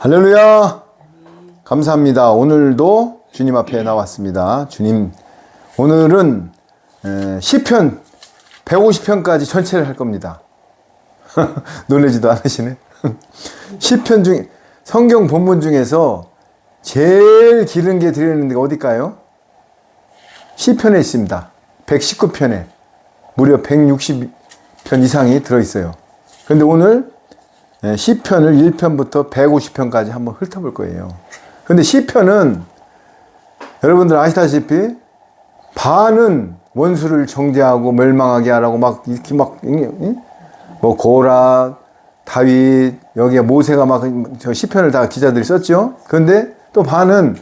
할렐루야! 감사합니다. 오늘도 주님 앞에 나왔습니다. 주님, 오늘은 시편 150편까지 전체를 할 겁니다. 놀라지도 않으시네. 시편 중에, 성경 본문 중에서 제일 길은 게 들어있는 데가 어딜까요? 시편에 있습니다. 119편에 무려 160편 이상이 들어있어요. 그런데 오늘 시편을 1편부터 150편까지 한번 훑어볼 거예요. 근데 시편은 여러분들 아시다시피 반은 원수를 정죄하고 멸망하게 하라고 막 이렇게 뭐 고라, 다윗, 여기에 모세가 막 저 시편을 다 기자들이 썼죠. 그런데 또 반은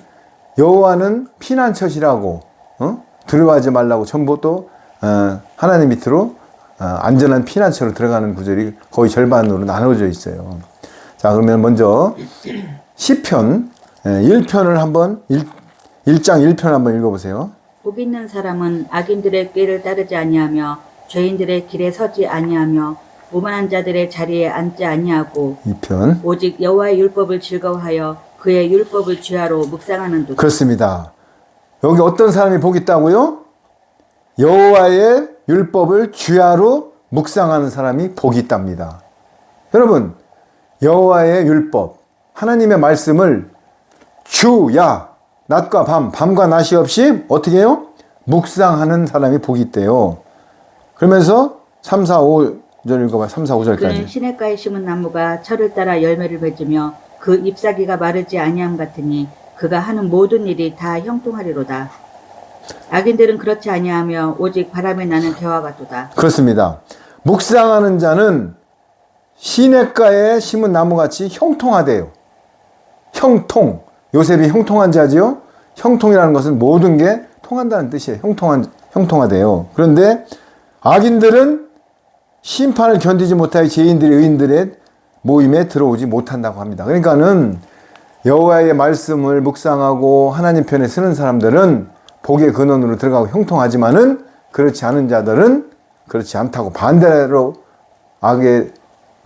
여호와는 피난처시라고 두려워하지 말라고 전부 또 하나님 밑으로 안전한 피난처로 들어가는 구절이 거의 절반으로 나눠져 있어요. 자, 그러면 먼저 시편 1편을 한번 1장 1편 한번 읽어보세요. 복 있는 사람은 악인들의 꾀를 따르지 아니하며 죄인들의 길에 서지 아니하며 오만한 자들의 자리에 앉지 아니하고 2편. 오직 여호와의 율법을 즐거워하여 그의 율법을 주야로 묵상하는도다. 그렇습니다. 여기 어떤 사람이 복 있다고요? 여호와의 율법을 주야로 묵상하는 사람이 복이 있답니다. 여러분, 여호와의 율법, 하나님의 말씀을 주야, 낮과 밤과 낮이 없이 어떻게 해요? 묵상하는 사람이 복이 있대요. 그러면서 3, 4, 5절 읽어봐요. 3, 4, 5절까지. 그는 시냇가에 심은 나무가 철을 따라 열매를 맺으며 그 잎사귀가 마르지 아니함 같으니 그가 하는 모든 일이 다 형통하리로다. 악인들은 그렇지 아니하며 오직 바람에 나는 개와 같도다. 그렇습니다. 묵상하는 자는 시냇가에 심은 나무같이 형통하대요. 형통. 요셉이 형통한 자지요. 형통이라는 것은 모든 게 통한다는 뜻이에요. 형통하대요. 그런데 악인들은 심판을 견디지 못하여 죄인들의 의인들의 모임에 들어오지 못한다고 합니다. 그러니까는 여호와의 말씀을 묵상하고 하나님 편에 서는 사람들은 복의 근원으로 들어가고 형통하지만은 그렇지 않은 자들은 그렇지 않다고 반대로 악의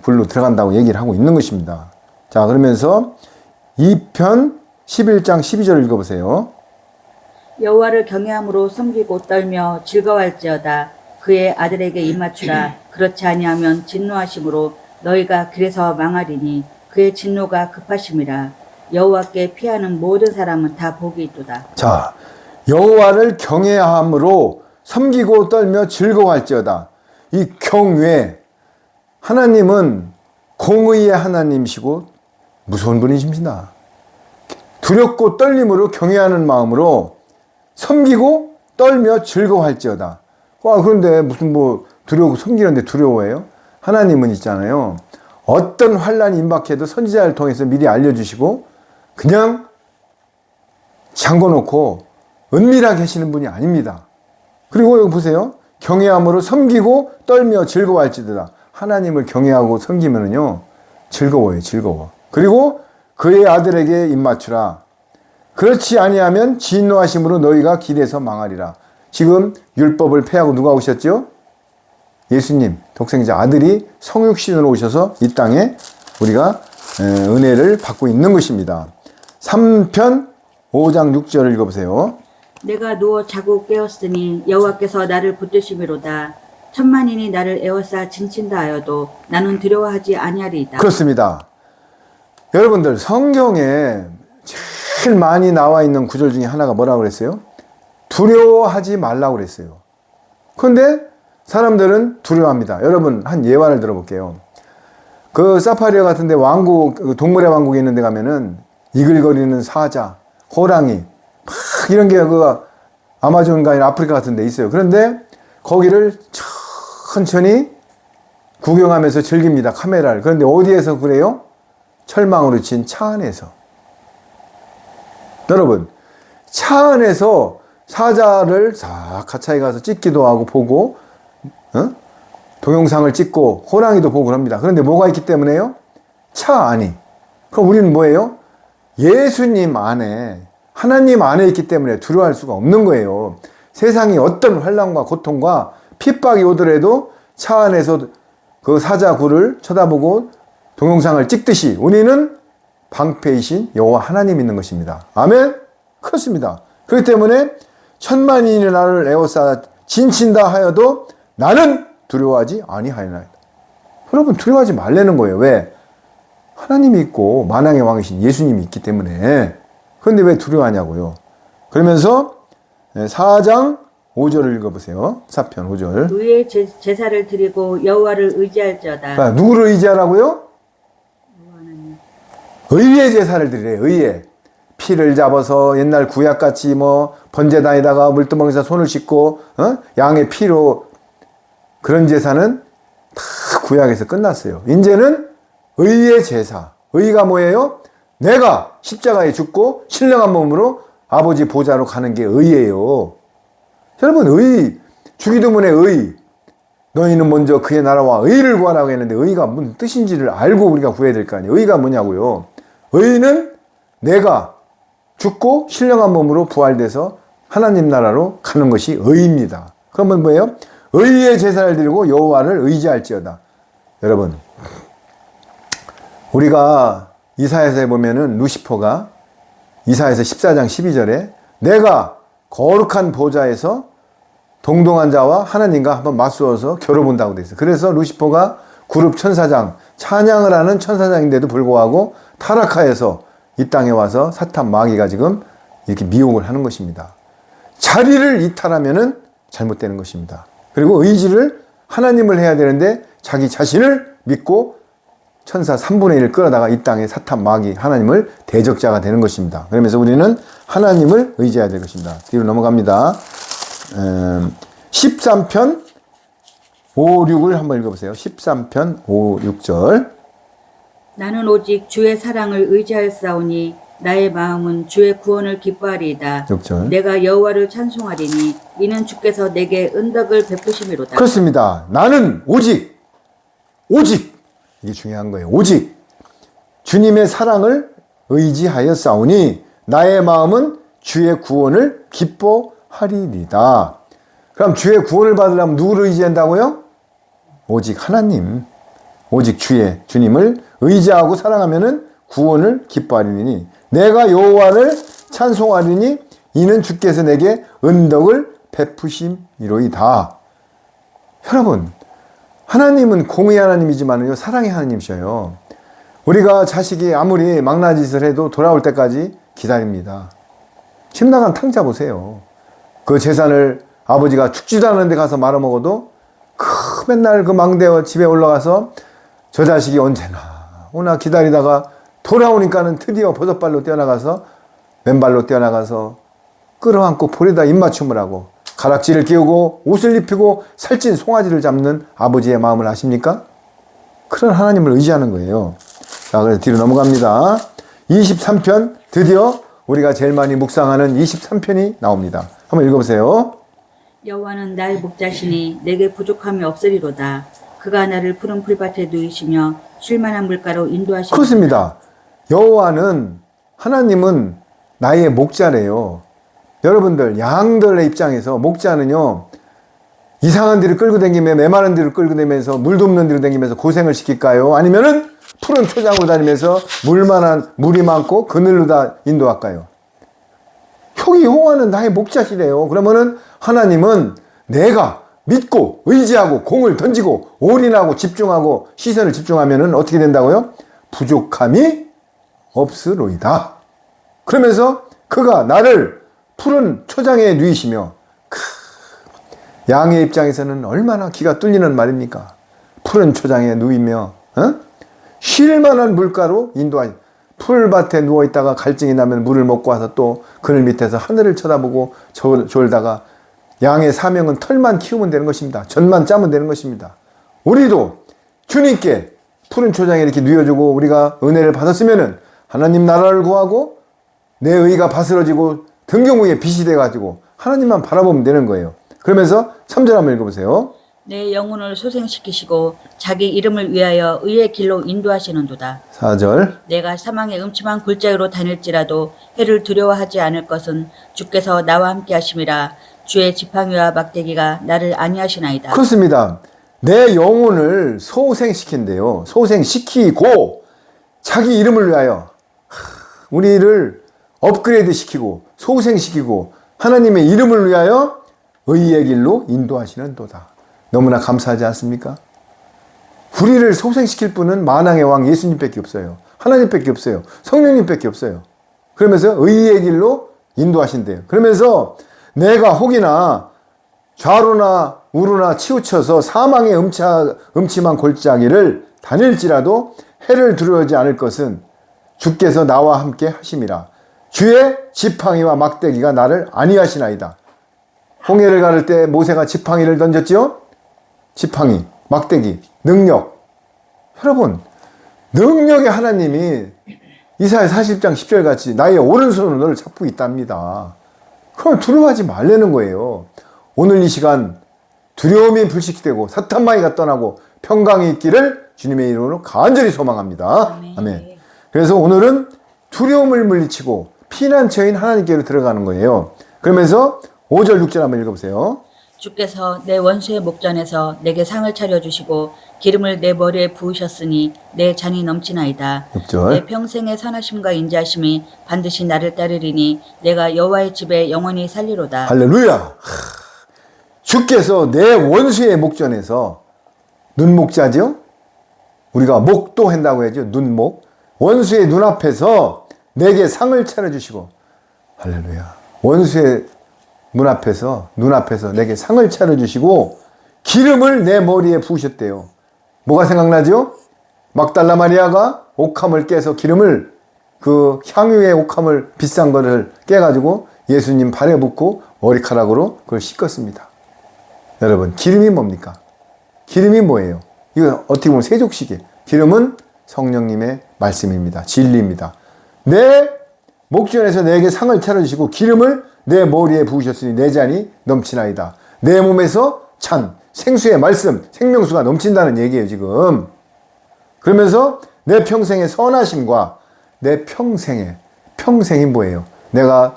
불로 들어간다고 얘기를 하고 있는 것입니다. 자, 그러면서 2편 11장 12절 읽어보세요. 여호와를 경외함으로 섬기고 떨며 즐거워할지어다. 그의 아들에게 입맞추라. 그렇지 아니하면 진노하심으로 너희가 길에서 망하리니 그의 진노가 급하심이라. 여호와께 피하는 모든 사람은 다 복이 있도다. 자, 여호와를 경외함으로 섬기고 떨며 즐거워할지어다. 이 경외, 하나님은 공의의 하나님이시고 무서운 분이십니다. 두렵고 떨림으로 경외하는 마음으로 섬기고 떨며 즐거워할지어다. 그런데 무슨 뭐 두려워 섬기는데 두려워해요? 하나님은 있잖아요. 어떤 환난이 임박해도 선지자를 통해서 미리 알려주시고 그냥 잠궈놓고 은밀하게 하시는 분이 아닙니다. 그리고 여기 보세요. 경외함으로 섬기고 떨며 즐거워할지어다. 하나님을 경외하고 섬기면은요 즐거워요. 즐거워. 그리고 그의 아들에게 입맞추라. 그렇지 아니하면 진노하심으로 너희가 길에서 망하리라. 지금 율법을 폐하고 누가 오셨죠? 예수님, 독생자 아들이 성육신으로 오셔서 이 땅에 우리가 은혜를 받고 있는 것입니다. 3편 5장 6절을 읽어보세요. 내가 누워 자고 깨었으니 여호와께서 나를 붙드심이로다. 천만인이 나를 에워싸 진친다 하여도 나는 두려워하지 아니하리이다. 그렇습니다. 여러분들 성경에 제일 많이 나와 있는 구절 중에 하나가 뭐라고 그랬어요? 두려워하지 말라고 그랬어요. 그런데 사람들은 두려워합니다. 여러분 한 예화를 들어볼게요. 그 사파리아 같은데 왕국, 동물의 왕국에 있는 데 가면은 이글거리는 사자, 호랑이 막 이런 게 그 아마존가 아니라 아프리카 같은 데 있어요. 그런데 거기를 천천히 구경하면서 즐깁니다. 카메라를. 그런데 어디에서 그래요? 철망으로 친 차 안에서. 여러분, 차 안에서 사자를 싹 가차에 가서 찍기도 하고 보고 동영상을 찍고 호랑이도 보고 그럽니다. 그런데 뭐가 있기 때문에요? 차 안이. 그럼 우리는 뭐예요? 예수님 안에, 하나님 안에 있기 때문에 두려워할 수가 없는 거예요. 세상이 어떤 환난과 고통과 핍박이 오더라도 차 안에서 그 사자 굴을 쳐다보고 동영상을 찍듯이 우리는 방패이신 여호와 하나님 있는 것입니다. 아멘? 그렇습니다. 그렇기 때문에 천만인이 나를 에워싸 진친다 하여도 나는 두려워하지 아니하리나이다. 여러분 두려워하지 말라는 거예요. 왜? 하나님이 있고 만왕의 왕이신 예수님이 있기 때문에. 그런데 왜 두려워하냐고요. 그러면서 4장 5절을 읽어보세요. 4편 5절. 의의 제사를 드리고 여호와를 의지할지어다. 그러니까 누구를 의지하라고요? 의의 제사를 드리래. 의의. 피를 잡아서 옛날 구약같이 뭐 번제단에다가 물두멍에서 손을 씻고 양의 피로 그런 제사는 다 구약에서 끝났어요. 이제는 의의 제사. 의가 뭐예요? 내가 십자가에 죽고 신령한 몸으로 아버지 보좌로 가는 게 의예요. 여러분 의, 주기도문의 의, 너희는 먼저 그의 나라와 의를 구하라고 했는데 의가 무슨 뜻인지를 알고 우리가 구해야 될 거 아니에요. 의가 뭐냐고요. 의는 내가 죽고 신령한 몸으로 부활돼서 하나님 나라로 가는 것이 의입니다. 그러면 뭐예요? 의의 제사를 드리고 여호와를 의지할지어다. 여러분 우리가 이사야서에 보면은 루시퍼가 이사야서 14장 12절에 내가 거룩한 보좌에서 동동한 자와 하나님과 한번 맞서서 겨뤄본다고 되어 있어요. 그래서 루시퍼가 그룹 천사장, 찬양을 하는 천사장인데도 불구하고 타락하여서 이 땅에 와서 사탄 마귀가 지금 이렇게 미혹을 하는 것입니다. 자리를 이탈하면은 잘못되는 것입니다. 그리고 의지를 하나님을 해야 되는데 자기 자신을 믿고 천사 3분의 1을 끌어다가 이 땅에 사탄 마귀 하나님을 대적자가 되는 것입니다. 그러면서 우리는 하나님을 의지해야 될 것입니다. 뒤로 넘어갑니다. 13편 5, 6을 한번 읽어보세요. 13편 5, 6절. 나는 오직 주의 사랑을 의지하였사오니 나의 마음은 주의 구원을 기뻐하리이다. 6절. 내가 여호와를 찬송하리니 이는 주께서 내게 은덕을 베푸심이로다. 그렇습니다. 나는 오직 이게 중요한 거예요. 오직 주님의 사랑을 의지하였사오니 나의 마음은 주의 구원을 기뻐하리이다. 그럼 주의 구원을 받으려면 누구를 의지한다고요? 오직 하나님, 오직 주님을 의지하고 사랑하면은 구원을 기뻐하리니 내가 여호와를 찬송하리니 이는 주께서 내게 은덕을 베푸심이로이다. 여러분, 하나님은 공의 하나님이지만요 사랑의 하나님이셔요. 우리가 자식이 아무리 망나짓을 해도 돌아올 때까지 기다립니다. 집 나간 탕자 보세요. 그 재산을 아버지가 죽지도 않은데 가서 말아먹어도 맨날 그 망대어 집에 올라가서 저 자식이 언제나 오나 기다리다가 돌아오니까는 드디어 버섯발로 뛰어나가서 맨발로 뛰어나가서 끌어안고 볼에다 입맞춤을 하고 가락지를 끼우고 옷을 입히고 살찐 송아지를 잡는 아버지의 마음을 아십니까? 그런 하나님을 의지하는 거예요. 자, 그래서 뒤로 넘어갑니다. 23편 드디어 우리가 제일 많이 묵상하는 23편이 나옵니다. 한번 읽어보세요. 여호와는 나의 목자시니 내게 부족함이 없으리로다. 그가 나를 푸른 풀밭에 누이시며 쉴만한 물가로 인도하시리로다. 그렇습니다. 여호와는 하나님은 나의 목자래요. 여러분들 양들의 입장에서 목자는요 이상한 데를 끌고 다니며 메마른 데를 끌고 다니면서 물도 없는 데로 다니면서 고생을 시킬까요? 아니면은 푸른 초장으로 다니면서 물이 많고 그늘로 다 인도할까요? 여기 여호와는 나의 목자시래요. 그러면은 하나님은 내가 믿고 의지하고 공을 던지고 올인하고 집중하고 시선을 집중하면은 어떻게 된다고요? 부족함이 없으로이다. 그러면서 그가 나를 푸른 초장에 누이시며 양의 입장에서는 얼마나 기가 뚫리는 말입니까? 푸른 초장에 누이며 쉴만한 물가로 인도하시. 풀밭에 누워있다가 갈증이 나면 물을 먹고 와서 또 그늘 밑에서 하늘을 쳐다보고 졸다가 양의 사명은 털만 키우면 되는 것입니다. 젖만 짜면 되는 것입니다. 우리도 주님께 푸른 초장에 이렇게 누워주고 우리가 은혜를 받았으면은 하나님 나라를 구하고 내 의가 바스러지고 등경우에 빛이 돼가지고 하나님만 바라보면 되는 거예요. 그러면서 3절 한번 읽어보세요. 내 영혼을 소생시키시고 자기 이름을 위하여 의의 길로 인도하시는도다. 4절. 내가 사망의 음침한 굴자위로 다닐지라도 해를 두려워하지 않을 것은 주께서 나와 함께 하심이라. 주의 지팡이와 막대기가 나를 안위하시나이다. 그렇습니다. 내 영혼을 소생시킨대요. 소생시키고 자기 이름을 위하여 우리를 업그레이드 시키고 소생시키고 하나님의 이름을 위하여 의의 길로 인도하시는 도다. 너무나 감사하지 않습니까? 우리를 소생시킬 분은 만왕의 왕 예수님밖에 없어요. 하나님밖에 없어요. 성령님밖에 없어요. 그러면서 의의 길로 인도하신대요. 그러면서 내가 혹이나 좌로나 우로나 치우쳐서 사망의 음침한 골짜기를 다닐지라도 해를 두려워하지 않을 것은 주께서 나와 함께 하심이라. 주의 지팡이와 막대기가 나를 안위하시나이다. 홍해를 가를 때 모세가 지팡이를 던졌지요? 지팡이, 막대기, 능력. 여러분, 능력의 하나님이 이사야 40장 10절 같이 나의 오른손으로 너를 잡고 있답니다. 그럼 두려워하지 말라는 거예요. 오늘 이 시간 두려움이 불식되고 사탄마귀가 떠나고 평강이 있기를 주님의 이름으로 간절히 소망합니다. 아멘. 그래서 오늘은 두려움을 물리치고 피난처인 하나님께로 들어가는 거예요. 그러면서 5절 6절 한번 읽어보세요. 주께서 내 원수의 목전에서 내게 상을 차려주시고 기름을 내 머리에 부으셨으니 내 잔이 넘치나이다. 6절. 내 평생의 선하심과 인자하심이 반드시 나를 따르리니 내가 여호와의 집에 영원히 살리로다. 할렐루야. 주께서 내 원수의 목전에서 눈목자죠? 우리가 목도 한다고 하죠. 눈목. 원수의 눈앞에서 내게 상을 차려주시고, 할렐루야. 원수의 눈앞에서 내게 상을 차려주시고 기름을 내 머리에 부으셨대요. 뭐가 생각나죠? 막달라 마리아가 옥함을 깨서 기름을, 그 향유의 옥함을 비싼 거를 깨가지고 예수님 발에 붓고 머리카락으로 그걸 씻겼습니다. 여러분, 기름이 뭡니까? 기름이 뭐예요? 이거 어떻게 보면 세족식이에요. 기름은 성령님의 말씀입니다. 진리입니다. 내 목전에서 내게 상을 차려주시고 기름을 내 머리에 부으셨으니 내 잔이 넘치나이다. 내 몸에서 찬 생수의 말씀, 생명수가 넘친다는 얘기예요, 지금. 그러면서 내 평생의 선하심과 내 평생이 뭐예요? 내가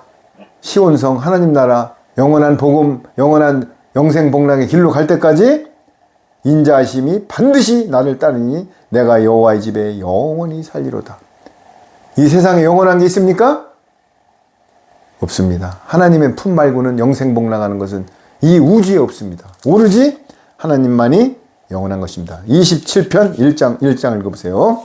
시온성 하나님 나라 영원한 복음, 영원한 영생복락의 길로 갈 때까지 인자하심이 반드시 나를 따르니 내가 여호와의 집에 영원히 살리로다. 이 세상에 영원한 게 있습니까? 없습니다. 하나님의 품 말고는 영생복락하는 것은 이 우주에 없습니다. 오로지 하나님만이 영원한 것입니다. 27편 1장 읽어보세요.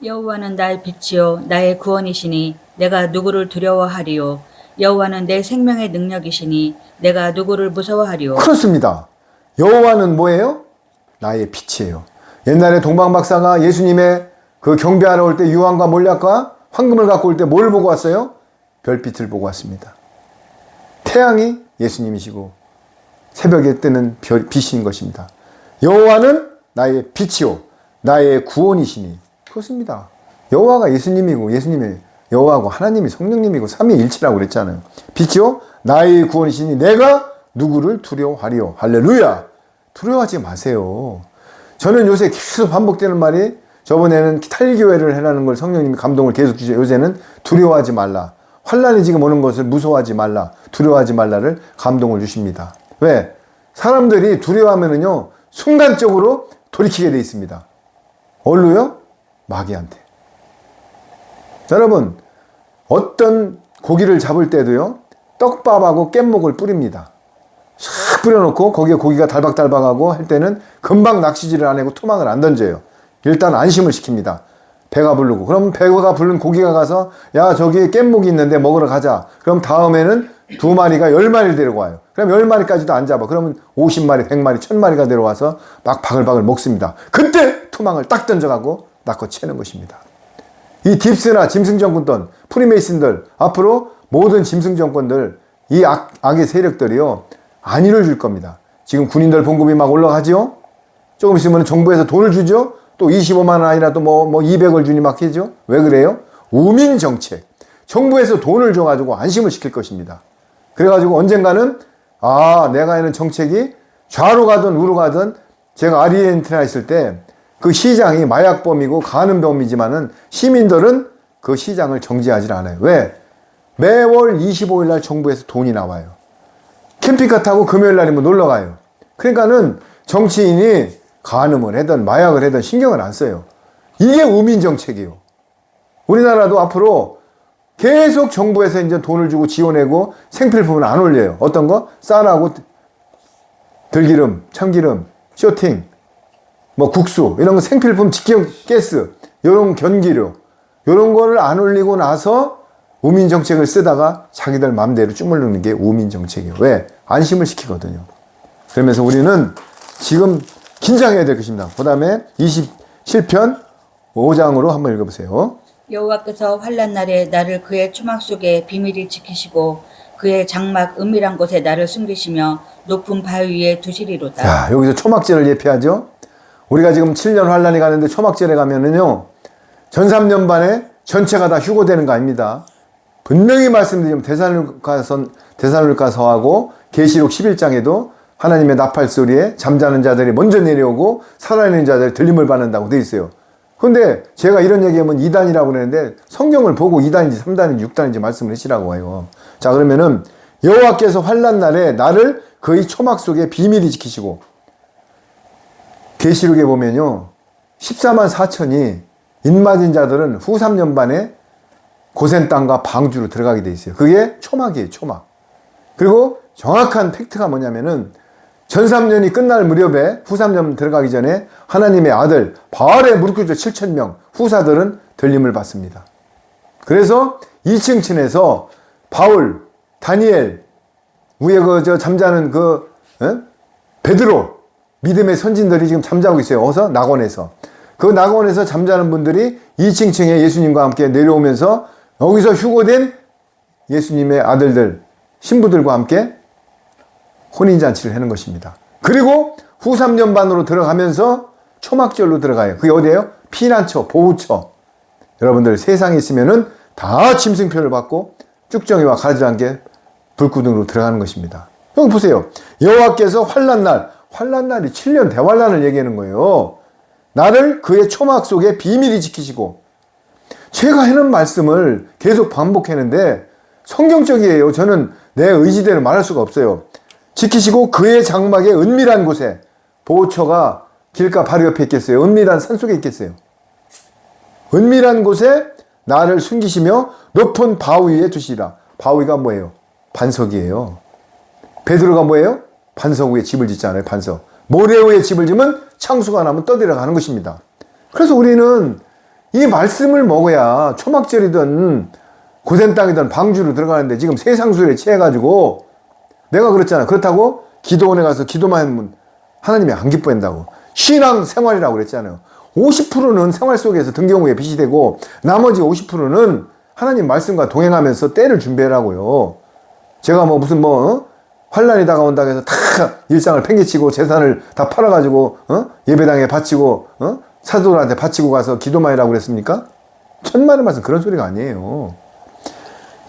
여호와는 나의 빛이요 나의 구원이시니 내가 누구를 두려워하리요. 여호와는 내 생명의 능력이시니 내가 누구를 무서워하리요. 그렇습니다. 여호와는 뭐예요? 나의 빛이에요. 옛날에 동방박사가 예수님의 그 경배하러 올 때 유황과 몰약과 황금을 갖고 올 때 뭘 보고 왔어요? 별빛을 보고 왔습니다. 태양이 예수님이시고 새벽에 뜨는 빛인 것입니다. 여호와는 나의 빛이요 나의 구원이시니. 그렇습니다. 여호와가 예수님이고 예수님이 여호와고 하나님이 성령님이고 삼위일체라고 그랬잖아요. 빛이요 나의 구원이시니 내가 누구를 두려워하리요. 할렐루야. 두려워하지 마세요. 저는 요새 계속 반복되는 말이, 저번에는 탈교회를 해라는 걸 성령님이 감동을 계속 주죠. 요새는 두려워하지 말라. 환란이 지금 오는 것을 무서워하지 말라. 두려워하지 말라를 감동을 주십니다. 왜? 사람들이 두려워하면은요 순간적으로 돌이키게 돼 있습니다. 어디로요? 마귀한테. 여러분, 어떤 고기를 잡을 때도요 떡밥하고 깻목을 뿌립니다. 싹 뿌려놓고 거기에 고기가 달박달박하고 할 때는 금방 낚시질을 안 하고 토막을 안 던져요. 일단 안심을 시킵니다. 배가 부르고. 그럼 배가 부른 고기가 가서 야 저기 깻목이 있는데 먹으러 가자. 그럼 다음에는 2마리가 10마리를 데려와요. 그럼 10마리까지도 안 잡아. 그러면 50마리, 100마리, 1000마리가 데려와서 막 바글바글 먹습니다. 그때 토막을 딱 던져가고 낚아 채는 것입니다. 이 딥스나 짐승정권들, 프리메이슨들, 앞으로 모든 짐승정권들, 이 악의 세력들이요 안위를 줄 겁니다. 지금 군인들 봉급이 막 올라가지요. 조금 있으면 정부에서 돈을 주죠. 또 25만 원 아니라 또 뭐 200을 주니 막 하죠. 왜 그래요? 우민 정책. 정부에서 돈을 줘가지고 안심을 시킬 것입니다. 그래가지고 언젠가는 내가 하는 정책이 좌로 가든 우로 가든, 제가 아르헨티나 있을 때 그 시장이 마약범이고 간음범이지만은 시민들은 그 시장을 정지하지 않아요. 왜? 매월 25일 날 정부에서 돈이 나와요. 캠핑카 타고 금요일 날이면 놀러 가요. 그러니까는 정치인이 간음을 하든 마약을 하든 신경을 안 써요. 이게 우민 정책이에요. 우리나라도 앞으로 계속 정부에서 이제 돈을 주고 지원하고 생필품은 안 올려요. 어떤 거? 쌀하고 들기름, 참기름, 쇼팅, 뭐 국수 이런 거 생필품, 직경 가스, 이런 견기료 이런 거를 안 올리고 나서 우민 정책을 쓰다가 자기들 마음대로 주물르는 게 우민 정책이에요. 왜? 안심을 시키거든요. 그러면서 우리는 지금 긴장해야 될 것입니다. 그 다음에 27편 5장으로 한번 읽어보세요. 여호와께서 환난 날에 나를 그의 초막 속에 비밀히 지키시고 그의 장막 은밀한 곳에 나를 숨기시며 높은 바위 위에 두시리로다. 자, 여기서 초막절을 예표하죠. 우리가 지금 7년 환란이 가는데 초막절에 가면은요, 전 3년 반에 전체가 다 휴고되는 거 아닙니다. 분명히 말씀드리면 데살로니가서하고 계시록 11장에도 하나님의 나팔 소리에 잠자는 자들이 먼저 내려오고 살아있는 자들이 들림을 받는다고 되어 있어요. 근데 제가 이런 얘기하면 2단이라고 그러는데 성경을 보고 2단인지 3단인지 6단인지 말씀을 하시라고 해요. 자, 그러면은 여호와께서 환난 날에 나를 그의 초막 속에 비밀히 지키시고, 계시록에 보면요 14만 4천이 인맞은 자들은 후 3년 반에 고센 땅과 방주로 들어가게 돼 있어요. 그게 초막이에요. 초막. 그리고 정확한 팩트가 뭐냐면은 전 3년이 끝날 무렵에 후 3년 들어가기 전에 하나님의 아들 바알의 무릎 꿇죠 7,000명 후사들은 들림을 받습니다. 그래서 2층 층에서 바울, 다니엘, 위에 잠자는 베드로 믿음의 선진들이 지금 잠자고 있어요. 어디서? 낙원에서. 그 낙원에서 잠자는 분들이 2층 층에 예수님과 함께 내려오면서 여기서 휴고된 예수님의 아들들, 신부들과 함께 혼인잔치를 하는 것입니다. 그리고 후 3년 반으로 들어가면서 초막절로 들어가요. 그게 어디예요? 피난처, 보호처. 여러분들 세상에 있으면은 다 짐승표를 받고 쭉정이와 가지란 게 불구덩이로 들어가는 것입니다. 여기 보세요. 여호와께서 환난날이 7년 대환란을 얘기하는 거예요. 나를 그의 초막 속에 비밀히 지키시고, 제가 하는 말씀을 계속 반복하는데 성경적이에요. 저는 내 의지대로 말할 수가 없어요. 지키시고 그의 장막의 은밀한 곳에, 보호처가 길가 바로 옆에 있겠어요? 은밀한 산속에 있겠어요? 은밀한 곳에 나를 숨기시며 높은 바위 위에 두시라. 바위가 뭐예요? 반석이에요. 베드로가 뭐예요? 반석 위에 집을 짓잖아요. 반석. 모래 위에 집을 지면 창수가 나면 떠들어가는 것입니다. 그래서 우리는 이 말씀을 먹어야 초막절이든 고센 땅이든 방주로 들어가는데 지금 세상술에 취해가지고 내가 그랬잖아. 그렇다고 기도원에 가서 기도만 하면 하나님이 안 기뻐한다고. 신앙 생활이라고 그랬잖아요. 50%는 생활 속에서 등경후에 빛이 되고 나머지 50%는 하나님 말씀과 동행하면서 때를 준비하라고요. 제가 무슨 환란이 다가온다고 해서 다 일상을 팽개치고 재산을 다 팔아가지고 예배당에 바치고 사도들한테 바치고 가서 기도만 하라고 그랬습니까? 천만의 말씀 그런 소리가 아니에요.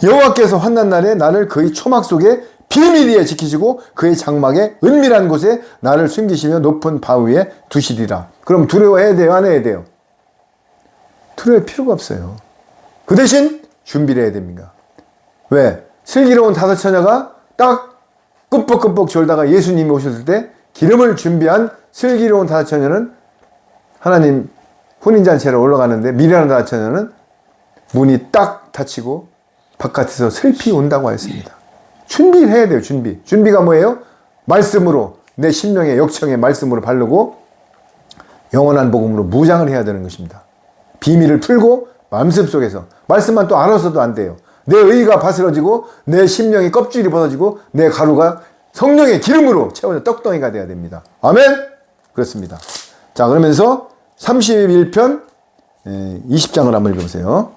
여호와께서 환난 날에 나를 그의 초막 속에 비밀리에 지키시고 그의 장막의 은밀한 곳에 나를 숨기시며 높은 바위에 두시리라. 그럼 두려워해야 돼요? 안 해야 돼요? 두려워할 필요가 없어요. 그 대신 준비를 해야 됩니다. 왜? 슬기로운 다섯 처녀가 딱 끔뻑끔뻑 졸다가 예수님이 오셨을 때 기름을 준비한 슬기로운 다섯 처녀는 하나님 혼인잔치로 올라가는데 미련한 다섯 처녀는 문이 딱 닫히고 바깥에서 슬피 온다고 하였습니다. 준비를 해야 돼요. 준비가 뭐예요? 말씀으로, 내 심령의 역청의 말씀으로 바르고 영원한 복음으로 무장을 해야 되는 것입니다. 비밀을 풀고 마음속 속에서 말씀만 또 알아서도 안 돼요. 내 의가 바스러지고 내 심령의 껍질이 벗어지고 내 가루가 성령의 기름으로 채워져 떡덩이가 돼야 됩니다. 아멘? 그렇습니다. 자, 그러면서 31편 20장을 한번 읽어보세요.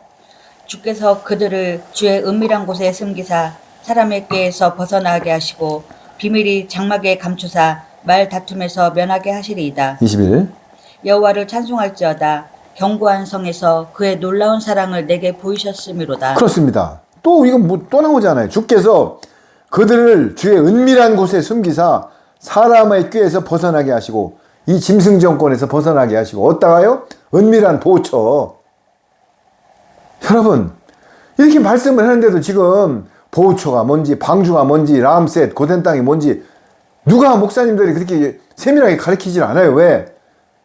주께서 그들을 주의 은밀한 곳에 숨기사 사람의 꾀에서 벗어나게 하시고 비밀이 장막에 감추사 말 다툼에서 면하게 하시리이다. 21. 여호와를 찬송할지어다. 견고한 성에서 그의 놀라운 사랑을 내게 보이셨음이로다. 그렇습니다. 또 이건 또 나오잖아요. 주께서 그들을 주의 은밀한 곳에 숨기사 사람의 꾀에서 벗어나게 하시고 이 짐승 정권에서 벗어나게 하시고 어디다가요? 은밀한 보호처. 여러분 이렇게 말씀을 하는데도 지금 보호처가 뭔지 방주가 뭔지 람셋 고된 땅이 뭔지 누가 목사님들이 그렇게 세밀하게 가르치질 않아요. 왜?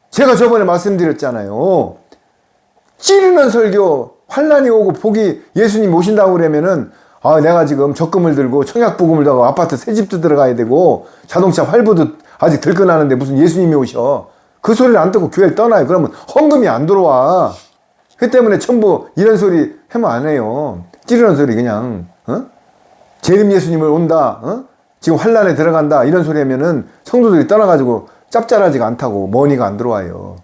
제가 저번에 말씀드렸잖아요. 찌르는 설교 환란이 오고 복이 예수님 오신다고 그러면은 아, 내가 지금 적금을 들고 청약부금을 들고 아파트 새 집도 들어가야 되고 자동차 할부도 아직 들끈하는데 무슨 예수님이 오셔. 그 소리를 안 듣고 교회를 떠나요. 그러면 헌금이 안 들어와. 그 때문에 전부 이런 소리 하면 안 해요. 찌르는 소리 그냥 재림 예수님을 온다. 지금 환란에 들어간다. 이런 소리 하면은 성도들이 떠나가지고 짭짤하지가 않다고 머니가 안 들어와요.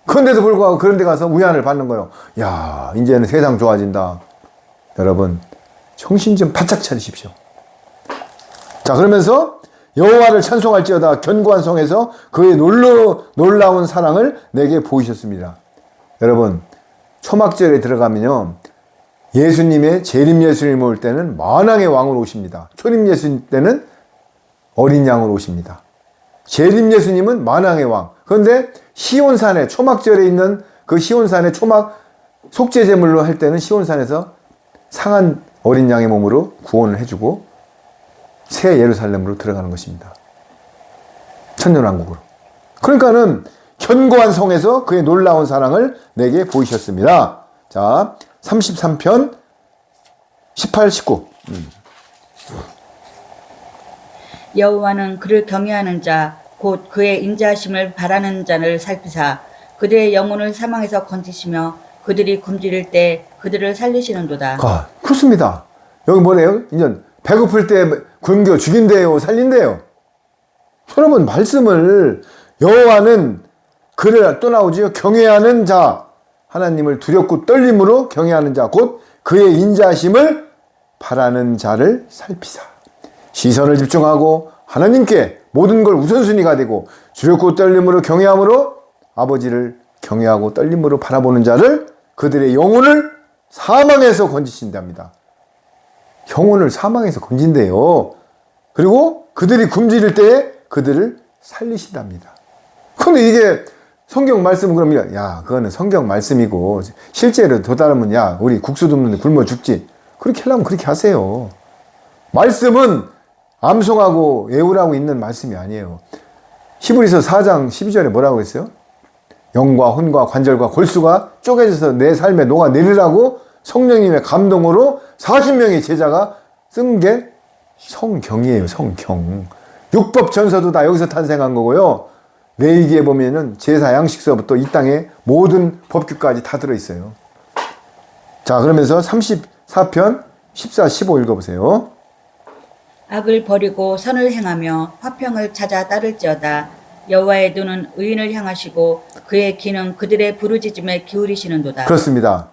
그런데도 불구하고 그런 데 가서 위안을 받는 거예요. 야, 이제는 세상 좋아진다. 여러분 정신 좀 바짝 차리십시오. 자, 그러면서 여호와를 찬송할지어다 견고한 성에서 그의 놀라운 사랑을 내게 보이셨습니다. 여러분 초막절에 들어가면요, 예수님의 재림 예수님 올 때는 만왕의 왕으로 오십니다. 초림 예수님 때는 어린 양으로 오십니다. 재림 예수님은 만왕의 왕. 그런데 시온산에 초막절에 있는 그 시온산에 초막 속죄 제물로 할 때는 시온산에서 상한 어린 양의 몸으로 구원을 해주고 새 예루살렘으로 들어가는 것입니다. 천년왕국으로. 그러니까는 견고한 성에서 그의 놀라운 사랑을 내게 보이셨습니다. 자, 33편 18, 19. 여호와는 그를 경외하는 자 곧 그의 인자하심을 바라는 자를 살피사 그들의 영혼을 사망에서 건지시며 그들이 굶주릴 때 그들을 살리시는도다. 아, 그렇습니다. 여기 뭐래요? 이제 배고플 때 굶겨 죽인대요, 살린대요. 여러분 말씀을 여호와는 그를 또 나오지요. 경외하는 자, 하나님을 두렵고 떨림으로 경외하는 자, 곧 그의 인자하심을 바라는 자를 살피사. 시선을 집중하고 하나님께 모든 걸 우선순위가 되고 두렵고 떨림으로 경외함으로 아버지를 경외하고 떨림으로 바라보는 자를 그들의 영혼을 사망에서 건지신답니다. 영혼을 사망에서 건진대요. 그리고 그들이 굶주릴 때에 그들을 살리신답니다. 근데 이게 성경 말씀은 그러면 야, 그거는 성경 말씀이고 실제로 도달하면 야, 우리 국수도 없는데 굶어 죽지. 그렇게 하려면 그렇게 하세요. 말씀은 암송하고 외우라고 있는 말씀이 아니에요. 히브리서 4장 12절에 뭐라고 했어요? 영과 혼과 관절과 골수가 쪼개져서 내 삶에 녹아내리라고 성령님의 감동으로 40명의 제자가 쓴 게 성경이에요. 성경. 율법 전서도 다 여기서 탄생한 거고요. 레위기에 보면은 제사 양식서부터 이 땅의 모든 법규까지 다 들어있어요. 자, 그러면서 34편 14, 15 읽어보세요. 악을 버리고 선을 행하며 화평을 찾아 따를지어다. 여호와의 눈은 의인을 향하시고 그의 귀는 그들의 부르짖음에 기울이시는도다. 그렇습니다.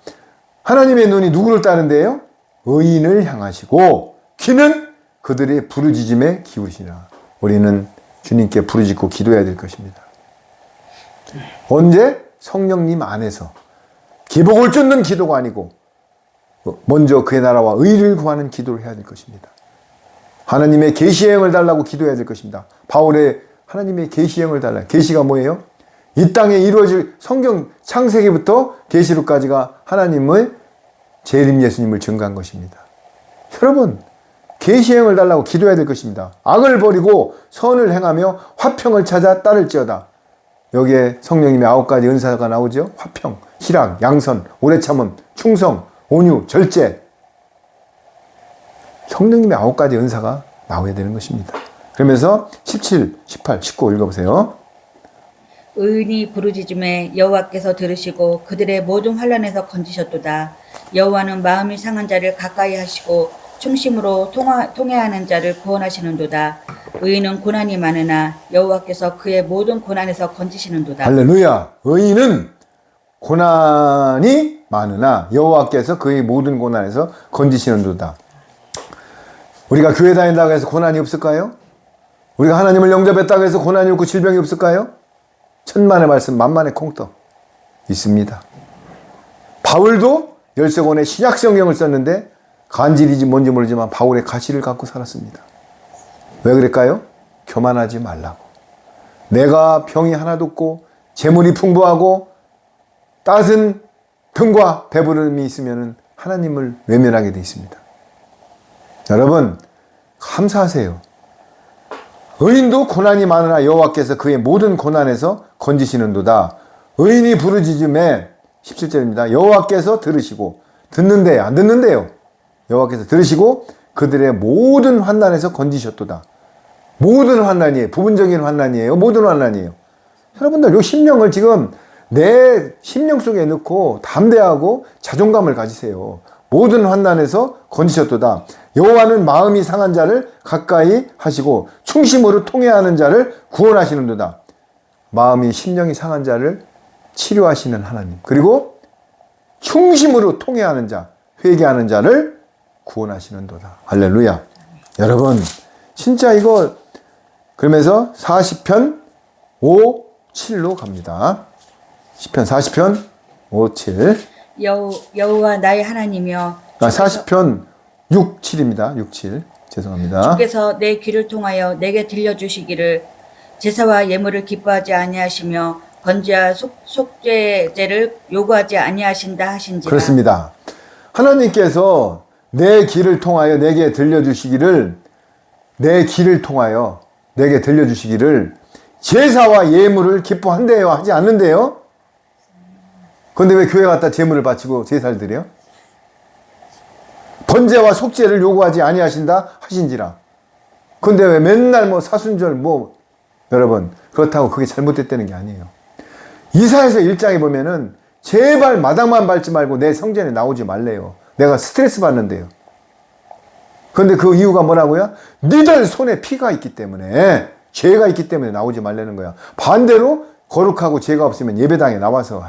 하나님의 눈이 누구를 따른대요? 의인을 향하시고 귀는 그들의 부르짖음에 기울이시나. 우리는 주님께 부르짖고 기도해야 될 것입니다. 언제? 성령님 안에서. 기복을 쫓는 기도가 아니고 먼저 그의 나라와 의를 구하는 기도를 해야 될 것입니다. 하나님의 계시의 영을 달라고 기도해야 될 것입니다. 바울의 하나님의 계시의 영을 달라. 계시가 뭐예요? 이 땅에 이루어질 성경 창세기부터 계시록까지가 하나님의 재림 예수님을 증거한 것입니다. 여러분, 계시의 영을 달라고 기도해야 될 것입니다. 악을 버리고 선을 행하며 화평을 찾아 따를지어다. 여기에 성령님의 9가지 은사가 나오죠. 화평, 희락, 양선, 오래 참음, 충성, 온유, 절제. 성령님의 9가지 은사가 나와야 되는 것입니다. 그러면서 17, 18, 19 읽어보세요. 의인이 부르짖음에 여호와께서 들으시고 그들의 모든 환난에서 건지셨도다. 여호와는 마음이 상한 자를 가까이 하시고 충심으로 통회하는 자를 구원하시는도다. 의인은 고난이 많으나 여호와께서 그의 모든 고난에서 건지시는도다. 할렐루야. 의인은 고난이 많으나 여호와께서 그의 모든 고난에서 건지시는도다. 우리가 교회 다닌다고 해서 고난이 없을까요? 우리가 하나님을 영접했다고 해서 고난이 없고 질병이 없을까요? 천만의 말씀 만만의 콩떡 있습니다. 바울도 열쇠권의 신약 성경을 썼는데 간질인지 뭔지 모르지만 바울의 가시를 갖고 살았습니다. 왜 그럴까요? 교만하지 말라고. 내가 병이 하나도 없고 재물이 풍부하고 따뜻한 등과 배부름이 있으면 하나님을 외면하게 되어 있습니다. 여러분 감사하세요. 의인도 고난이 많으나 여호와께서 그의 모든 고난에서 건지시는도다. 의인이 부르짖음에 17절입니다. 여호와께서 들으시고 듣는데 안 듣는데요. 여호와께서 들으시고 그들의 모든 환난에서 건지셨도다. 모든 환난이에요. 부분적인 환난이에요. 모든 환난이에요. 여러분들 요 심령을 지금 내 심령 속에 넣고 담대하고 자존감을 가지세요. 모든 환난에서 건지셨도다. 여호와는 마음이 상한 자를 가까이 하시고 충심으로 통회하는 자를 구원하시는도다. 마음이 심령이 상한 자를 치료하시는 하나님. 그리고 충심으로 통회하는 자, 회개하는 자를 구원하시는도다. 할렐루야. 여러분 진짜 이거 그러면서 40편 5, 7로 갑니다. 시편 40편 5, 7. 여호와 나의 하나님이여 40편 6, 7입니다. 6, 7. 죄송합니다. 주께서 내 귀를 통하여 내게 들려주시기를 제사와 예물을 기뻐하지 아니하시며 번제와 속죄제를 요구하지 아니하신다 하신지라. 그렇습니다. 하나님께서 내 귀를 통하여 내게 들려주시기를 내 귀를 통하여 내게 들려주시기를 제사와 예물을 기뻐한대요? 하지 않는데요? 그런데 왜 교회 갔다 제물을 바치고 제사를 드려요? 번제와 속죄를 요구하지 아니하신다 하신지라. 그런데 왜 맨날 뭐 사순절 여러분 그렇다고 그게 잘못됐다는 게 아니에요. 이사야서 1장에 보면은 제발 마당만 밟지 말고 내 성전에 나오지 말래요. 내가 스트레스 받는데요. 그런데 그 이유가 뭐라고요? 니들 손에 피가 있기 때문에 죄가 있기 때문에 나오지 말라는 거야. 반대로 거룩하고 죄가 없으면 예배당에 나와서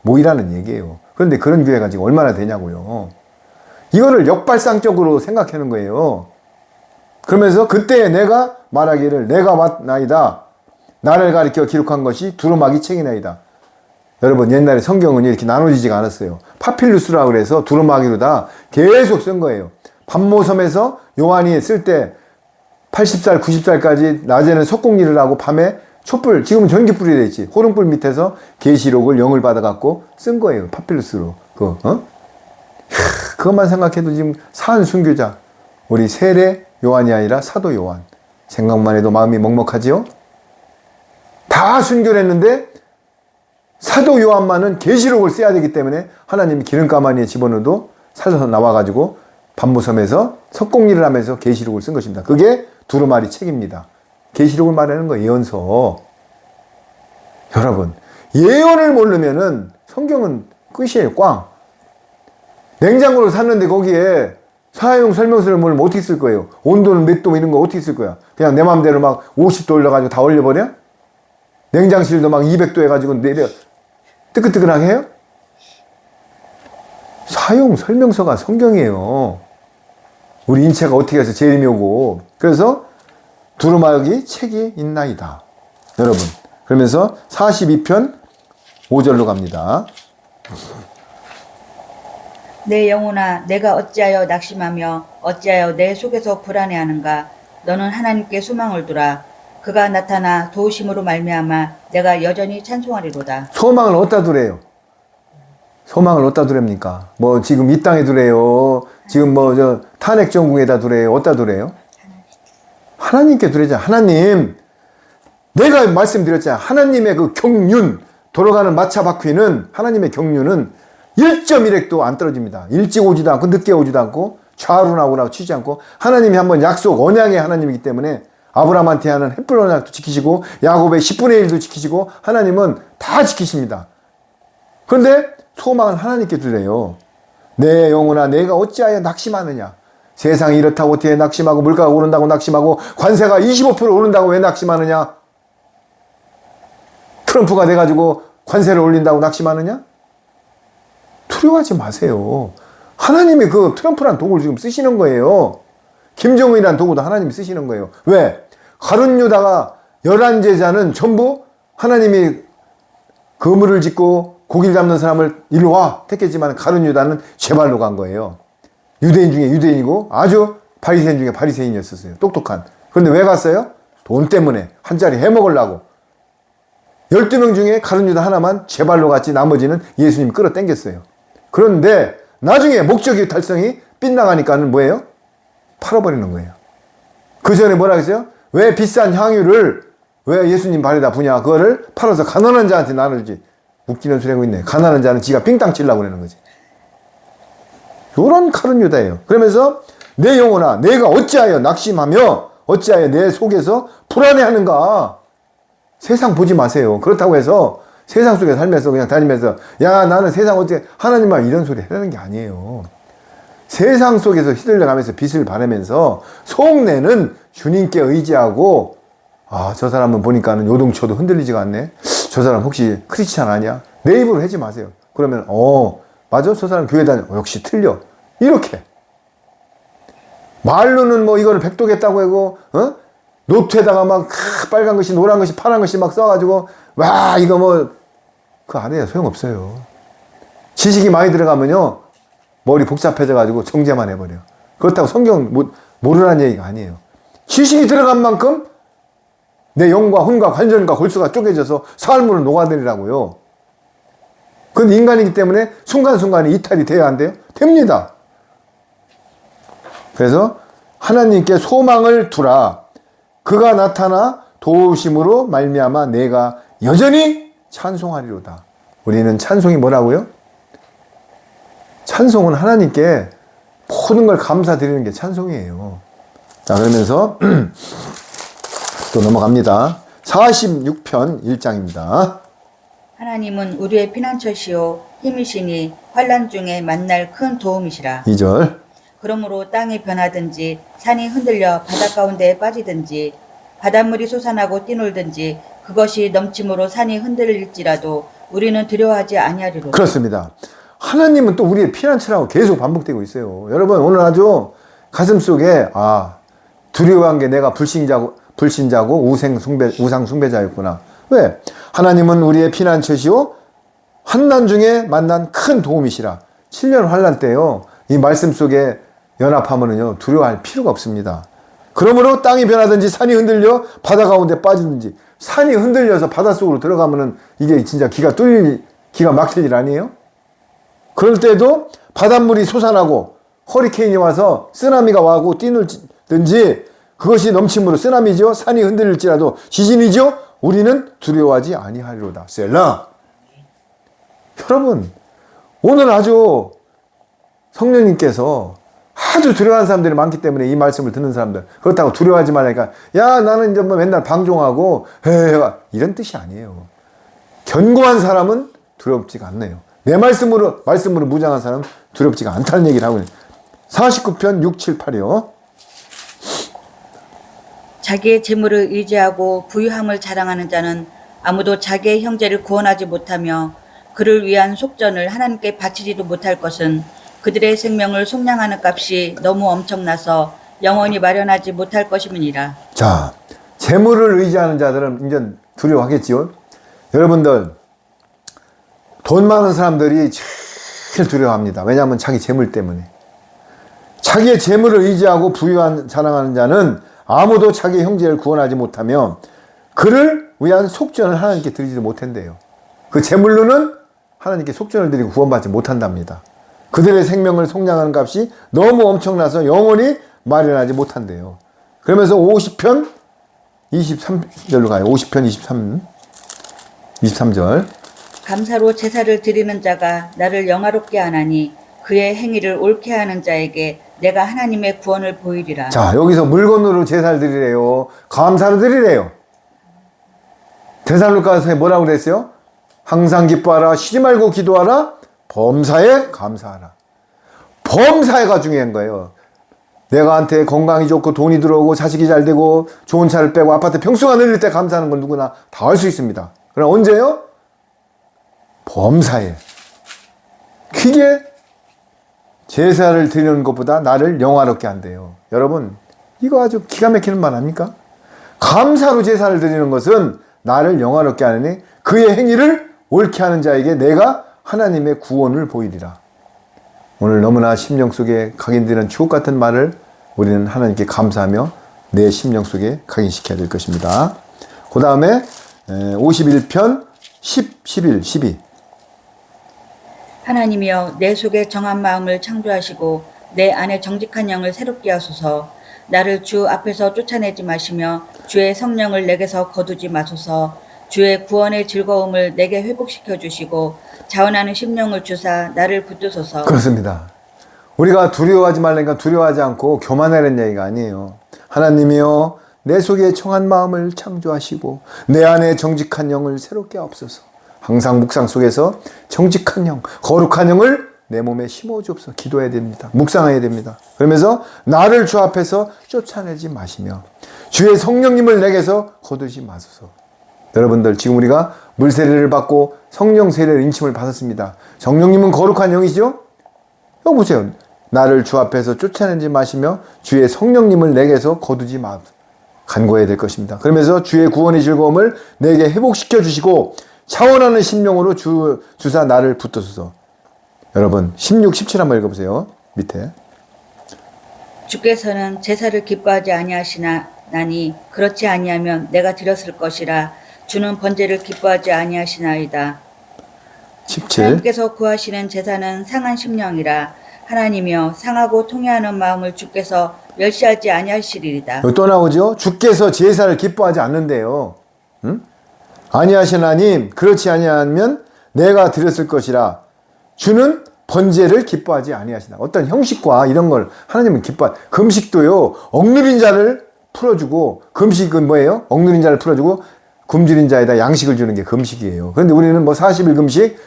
모이라는 얘기예요. 그런데 그런 교회가 지금 얼마나 되냐고요. 이거를 역발상적으로 생각하는 거예요. 그러면서 그때 내가 말하기를 내가 왔나이다. 나를 가리켜 기록한 것이 두루마기 책이나이다. 여러분 옛날에 성경은 이렇게 나눠지지가 않았어요. 파필루스라고 그래서 두루마기로 다 계속 쓴 거예요. 반모섬에서 요한이 쓸 때 80살, 90살까지 낮에는 석공일을 하고 밤에 촛불, 지금은 전기불이 되어 있지. 호롱불 밑에서 계시록을 영을 받아갖고 쓴 거예요. 파필루스로. 그것만 생각해도 지금 산 순교자. 우리 세례 요한이 아니라 사도 요한. 생각만 해도 마음이 먹먹하지요? 다 순교를 했는데 사도 요한만은 계시록을 써야 되기 때문에 하나님이 기름가마니에 집어넣어도 살려서 나와가지고 반모섬에서 석공일을 하면서 계시록을 쓴 것입니다. 그게 두루마리 책입니다. 계시록을 말하는 거예요. 예언서. 여러분 예언을 모르면은 성경은 끝이에요. 꽝. 냉장고를 샀는데 거기에 사용 설명서를 모르면 어떻게 쓸 거예요? 온도는 몇 도 이런 거 어떻게 쓸 거야? 그냥 내 마음대로 막 50도 올려가지고 다 올려버려? 냉장실도 막 200도 해가지고 내려 뜨끈뜨끈하게 해요? 사용 설명서가 성경이에요. 우리 인체가 어떻게 해서 재림이 오고. 그래서 두루마기 책이 있나이다. 여러분 그러면서 42편 5절로 갑니다. 내 영혼아 내가 어찌하여 낙심하며 어찌하여 내 속에서 불안해하는가. 너는 하나님께 소망을 두라. 그가 나타나 도우심으로 말미암아 내가 여전히 찬송하리로다. 소망을 어디다 두래요? 소망을 어디다 두랍니까? 뭐 지금 이 땅에 두래요? 지금 저 탄핵 정국에다 두래요? 어디다 두래요? 하나님께 두래잖아. 하나님 내가 말씀드렸잖아. 하나님의 그 경륜 돌아가는 마차 바퀴는 하나님의 경륜은 1.1획도 안 떨어집니다. 일찍 오지도 않고 늦게 오지도 않고 좌우나오나 치지 않고 하나님이 한번 약속 언약의 하나님이기 때문에 아브라함한테 하는 햇불 언약도 지키시고 야곱의 10분의 1도 지키시고 하나님은 다 지키십니다. 그런데 소망은 하나님께 두래요. 내 영혼아 내가 어찌하여 낙심하느냐. 세상이 이렇다고 어떻게 낙심하고 물가가 오른다고 낙심하고 관세가 25% 오른다고 왜 낙심하느냐. 트럼프가 돼가지고 관세를 올린다고 낙심하느냐. 두려워하지 마세요. 하나님이 그 트럼프란 도구를 지금 쓰시는 거예요. 김정은이란 도구도 하나님이 쓰시는 거예요. 왜? 가룟 유다가 11제자는 전부 하나님이 그물을 짓고 고기를 잡는 사람을 일로 와 택했지만 가룟 유다는 제발로 간 거예요. 유대인 중에 유대인이고 아주 바리새인 중에 바리새인이었어요. 똑똑한. 그런데 왜 갔어요? 돈 때문에 한 자리 해먹으려고. 12명 중에 가룟 유다 하나만 제발로 갔지 나머지는 예수님 끌어당겼어요. 그런데 나중에 목적이 달성이 빗나가니까는 뭐예요? 팔아버리는 거예요. 그 전에 뭐라 했어요? 왜 비싼 향유를 왜 예수님 발에다 부냐? 그거를 팔아서 가난한 자한테 나누지. 웃기는 소리 하고 있네. 가난한 자는 지가 삥땅 치려고 그러는 거지. 요런 칼은 유다예요. 그러면서 내 영혼아 내가 어찌하여 낙심하며 어찌하여 내 속에서 불안해하는가. 세상 보지 마세요. 그렇다고 해서 세상 속에 살면서 그냥 다니면서 야 나는 세상 어떻게 하나님만 이런 소리 하는 게 아니에요. 세상 속에서 휘둘려가면서 빛을 바라면서 속내는 주님께 의지하고 아 저 사람은 보니까는 요동쳐도 흔들리지가 않네. 저 사람 혹시 크리스찬 아니야? 내 입으로 하지 마세요. 그러면 맞아 저 사람 교회 다녀 역시 틀려. 이렇게 말로는 뭐 이거를 백도겠다고 하고 노트에다가 막 빨간 것이 노란 것이 파란 것이 막 써가지고 와 이거 뭐 그 안 해요. 소용없어요. 지식이 많이 들어가면요 머리 복잡해져가지고 정제만 해버려요. 그렇다고 성경 모르라는 얘기가 아니에요. 지식이 들어간 만큼 내 영과 혼과 관절과 골수가 쪼개져서 삶으로 녹아들이라고요. 그건 인간이기 때문에 순간순간에 이탈이 돼야 안 돼요? 됩니다. 그래서 하나님께 소망을 두라. 그가 나타나 도우심으로 말미암아 내가 여전히 찬송하리로다. 우리는 찬송이 뭐라고요? 찬송은 하나님께 모든 걸 감사드리는 게 찬송이에요. 자, 그러면서 또 넘어갑니다. 46편 1장입니다. 하나님은 우리의 피난처시요 힘이시니 환난 중에 만날 큰 도움이시라. 2절. 그러므로 땅이 변하든지 산이 흔들려 바다 가운데에 빠지든지 바닷물이 솟아나고 뛰놀든지 그것이 넘침으로 산이 흔들릴지라도 우리는 두려워하지 아니하리로다. 그렇습니다. 하나님은 또 우리의 피난처라고 계속 반복되고 있어요. 여러분 오늘 아주 가슴속에 두려워한 게 내가 불신자고 우상 숭배자였구나. 왜? 하나님은 우리의 피난처시오 환난 중에 만난 큰 도움이시라. 7년 환난 때요 이 말씀 속에 연합하면은요 두려워할 필요가 없습니다. 그러므로 땅이 변하든지 산이 흔들려 바다 가운데 빠지든지 산이 흔들려서 바닷속으로 들어가면은 이게 진짜 기가 막힐 일 아니에요? 그럴 때도 바닷물이 솟아나고 허리케인이 와서 쓰나미가 와고 뛰놀든지 그것이 넘침으로 쓰나미죠. 산이 흔들릴지라도 지진이죠. 우리는 두려워하지 아니하리로다. 셀라. 여러분 오늘 아주 성령님께서 아주 두려워하는 사람들이 많기 때문에 이 말씀을 듣는 사람들 그렇다고 두려워하지 말라니까 야 나는 이제 뭐 맨날 방종하고 이런 뜻이 아니에요. 견고한 사람은 두렵지가 않네요. 내 말씀으로 무장한 사람은 두렵지가 않다는 얘기를 하고 있는 49편 6, 7, 8이요. 자기의 재물을 의지하고 부유함을 자랑하는 자는 아무도 자기의 형제를 구원하지 못하며 그를 위한 속전을 하나님께 바치지도 못할 것은 그들의 생명을 속량하는 값이 너무 엄청나서 영원히 마련하지 못할 것임이니라. 자, 재물을 의지하는 자들은 이제 두려워하겠지요. 여러분들 돈 많은 사람들이 제일 두려워합니다. 왜냐하면 자기 재물 때문에. 자기의 재물을 의지하고 부유한 자랑하는 자는 아무도 자기 형제를 구원하지 못하며 그를 위한 속전을 하나님께 드리지도 못한대요. 그 재물로는 하나님께 속전을 드리고 구원받지 못한답니다. 그들의 생명을 속량하는 값이 너무 엄청나서 영원히 마련하지 못한대요. 그러면서 50편 23절로 가요. 50편 23절. 감사로 제사를 드리는 자가 나를 영화롭게 하나니 그의 행위를 옳게 하는 자에게 내가 하나님의 구원을 보이리라. 자, 여기서 물건으로 제사를 드리래요. 감사로 드리래요. 데살로니가서에 뭐라고 그랬어요? 항상 기뻐하라, 쉬지 말고 기도하라, 범사에 감사하라. 범사에가 중요한 거예요. 내가한테 건강이 좋고 돈이 들어오고 자식이 잘 되고 좋은 차를 빼고 아파트 평수가 늘릴 때 감사하는 건 누구나 다 할 수 있습니다. 그럼 언제요? 범사에. 그게 제사를 드리는 것보다 나를 영화롭게 한대요. 여러분 이거 아주 기가 막히는 말 아닙니까? 감사로 제사를 드리는 것은 나를 영화롭게 하느니 그의 행위를 옳게 하는 자에게 내가 하나님의 구원을 보이리라. 오늘 너무나 심령 속에 각인되는 추억 같은 말을 우리는 하나님께 감사하며 내 심령 속에 각인시켜야 될 것입니다. 그 다음에 51편 10, 11, 12. 하나님이여 내 속에 정한 마음을 창조하시고 내 안에 정직한 영을 새롭게 하소서. 나를 주 앞에서 쫓아내지 마시며 주의 성령을 내게서 거두지 마소서. 주의 구원의 즐거움을 내게 회복시켜 주시고 자원하는 심령을 주사 나를 붙드소서. 그렇습니다. 우리가 두려워하지 말라니까 두려워하지 않고 교만하라는 얘기가 아니에요. 하나님이여 내 속에 청한 마음을 창조하시고 내 안에 정직한 영을 새롭게 하옵소서. 항상 묵상 속에서 정직한 영, 거룩한 영을 내 몸에 심어주옵소서. 기도해야 됩니다. 묵상해야 됩니다. 그러면서 나를 주 앞에서 쫓아내지 마시며 주의 성령님을 내게서 거두지 마소서. 여러분들 지금 우리가 물 세례를 받고 성령 세례를 인침을 받았습니다. 성령님은 거룩한 영이시죠? 이거 보세요. 나를 주 앞에서 쫓아내지 마시며 주의 성령님을 내게서 거두지 마. 간구해야 될 것입니다. 그러면서 주의 구원의 즐거움을 내게 회복시켜 주시고 차원하는 심령으로 주사 나를 붙드소서. 여러분 16, 17 한번 읽어보세요. 밑에. 주께서는 제사를 기뻐하지 아니하시나니 그렇지 아니하면 내가 드렸을 것이라. 주는 번제를 기뻐하지 아니하시나이다. 17. 하나님께서 구하시는 제사는 상한 심령이라. 하나님이여 상하고 통회하는 마음을 주께서 멸시하지 아니하시리이다. 여기 또 나오죠. 주께서 제사를 기뻐하지 않는데요. 응? 아니하시나님 그렇지 아니하면 내가 드렸을 것이라. 주는 번제를 기뻐하지 아니하시나. 어떤 형식과 이런 걸 하나님은 금식도요. 억누린 자를 풀어주고 금식은 뭐예요? 억누린 자를 풀어주고 굶주린 자에다 양식을 주는 게 금식이에요. 그런데 우리는 뭐 40일 금식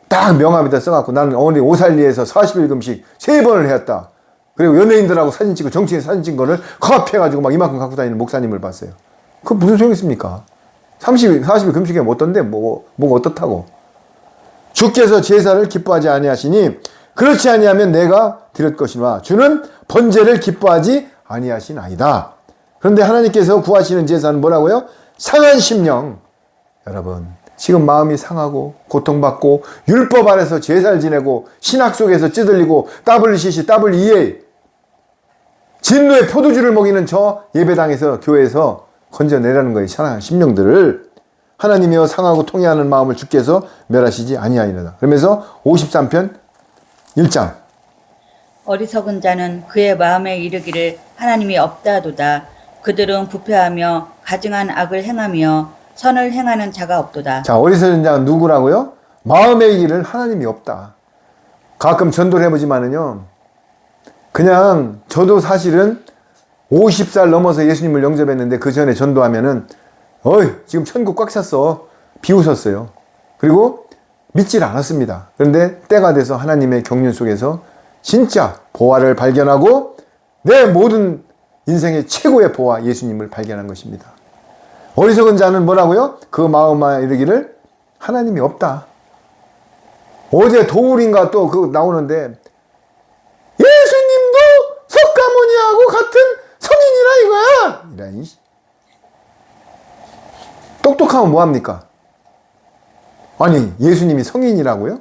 딱 명함에다 써갖고 나는 어머니 오살리에서 40일 금식 3번을 해왔다. 그리고 연예인들하고 사진 찍고 정치인 사진 찍은 거를 컵해가지고 막 이만큼 갖고 다니는 목사님을 봤어요. 그거 무슨 소용이 있습니까? 40일 금식에 뭐 어떤데? 뭐가 어떻다고? 주께서 제사를 기뻐하지 아니하시니 그렇지 아니하면 내가 드릴 것이나 주는 번제를 기뻐하지 아니하시나이다. 그런데 하나님께서 구하시는 제사는 뭐라고요? 상한 심령. 여러분 지금 마음이 상하고 고통받고 율법 아래서 제사를 지내고 신학 속에서 찌들리고 WCC, WEA 진노의 포도주를 먹이는 저 예배당에서 교회에서 건져내라는 거예요. 상한 심령들을. 하나님이여 상하고 통회하는 마음을 주께서 멸하시지 아니하리로다. 그러면서 53편 1장. 어리석은 자는 그의 마음에 이르기를 하나님이 없다도다. 그들은 부패하며 가증한 악을 행하며 선을 행하는 자가 없도다. 자, 어리석은 자가 누구라고요? 마음의 길을 하나님이 없다. 가끔 전도를 해보지만은요, 그냥 저도 사실은 50살 넘어서 예수님을 영접했는데 그 전에 전도하면은 어이 지금 천국 꽉 찼어 비웃었어요. 그리고 믿질 않았습니다. 그런데 때가 돼서 하나님의 경륜 속에서 진짜 보화를 발견하고 내 모든 인생의 최고의 보화 예수님을 발견한 것입니다. 어리석은 자는 뭐라고요? 그 마음에 이르기를 하나님이 없다. 어제 도울인가 또 그 나오는데 예수님도 석가모니하고 같은 성인이라 이거야. 이라니. 똑똑하면 뭐합니까? 아니 예수님이 성인이라고요?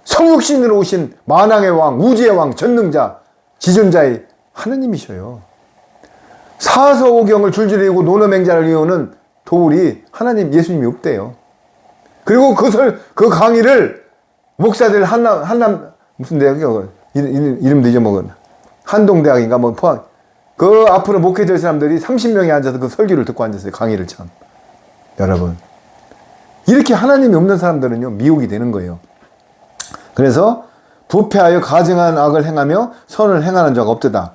성육신으로 오신 만왕의 왕, 우주의 왕, 전능자, 지존자의 하느님이셔요. 사서오경을 줄줄이 읽고 논어맹자를 이루는 도울이 하나님 예수님이 없대요. 그리고 그 강의를 목사들 한남 무슨 대학이요? 이름도 잊어먹은 한동대학인가 뭐 포항 그 앞으로 목회될 사람들이 30명이 앉아서 그 설교를 듣고 앉았어요. 강의를 참. 여러분 이렇게 하나님이 없는 사람들은요 미혹이 되는 거예요. 그래서 부패하여 가증한 악을 행하며 선을 행하는 자가 없도다.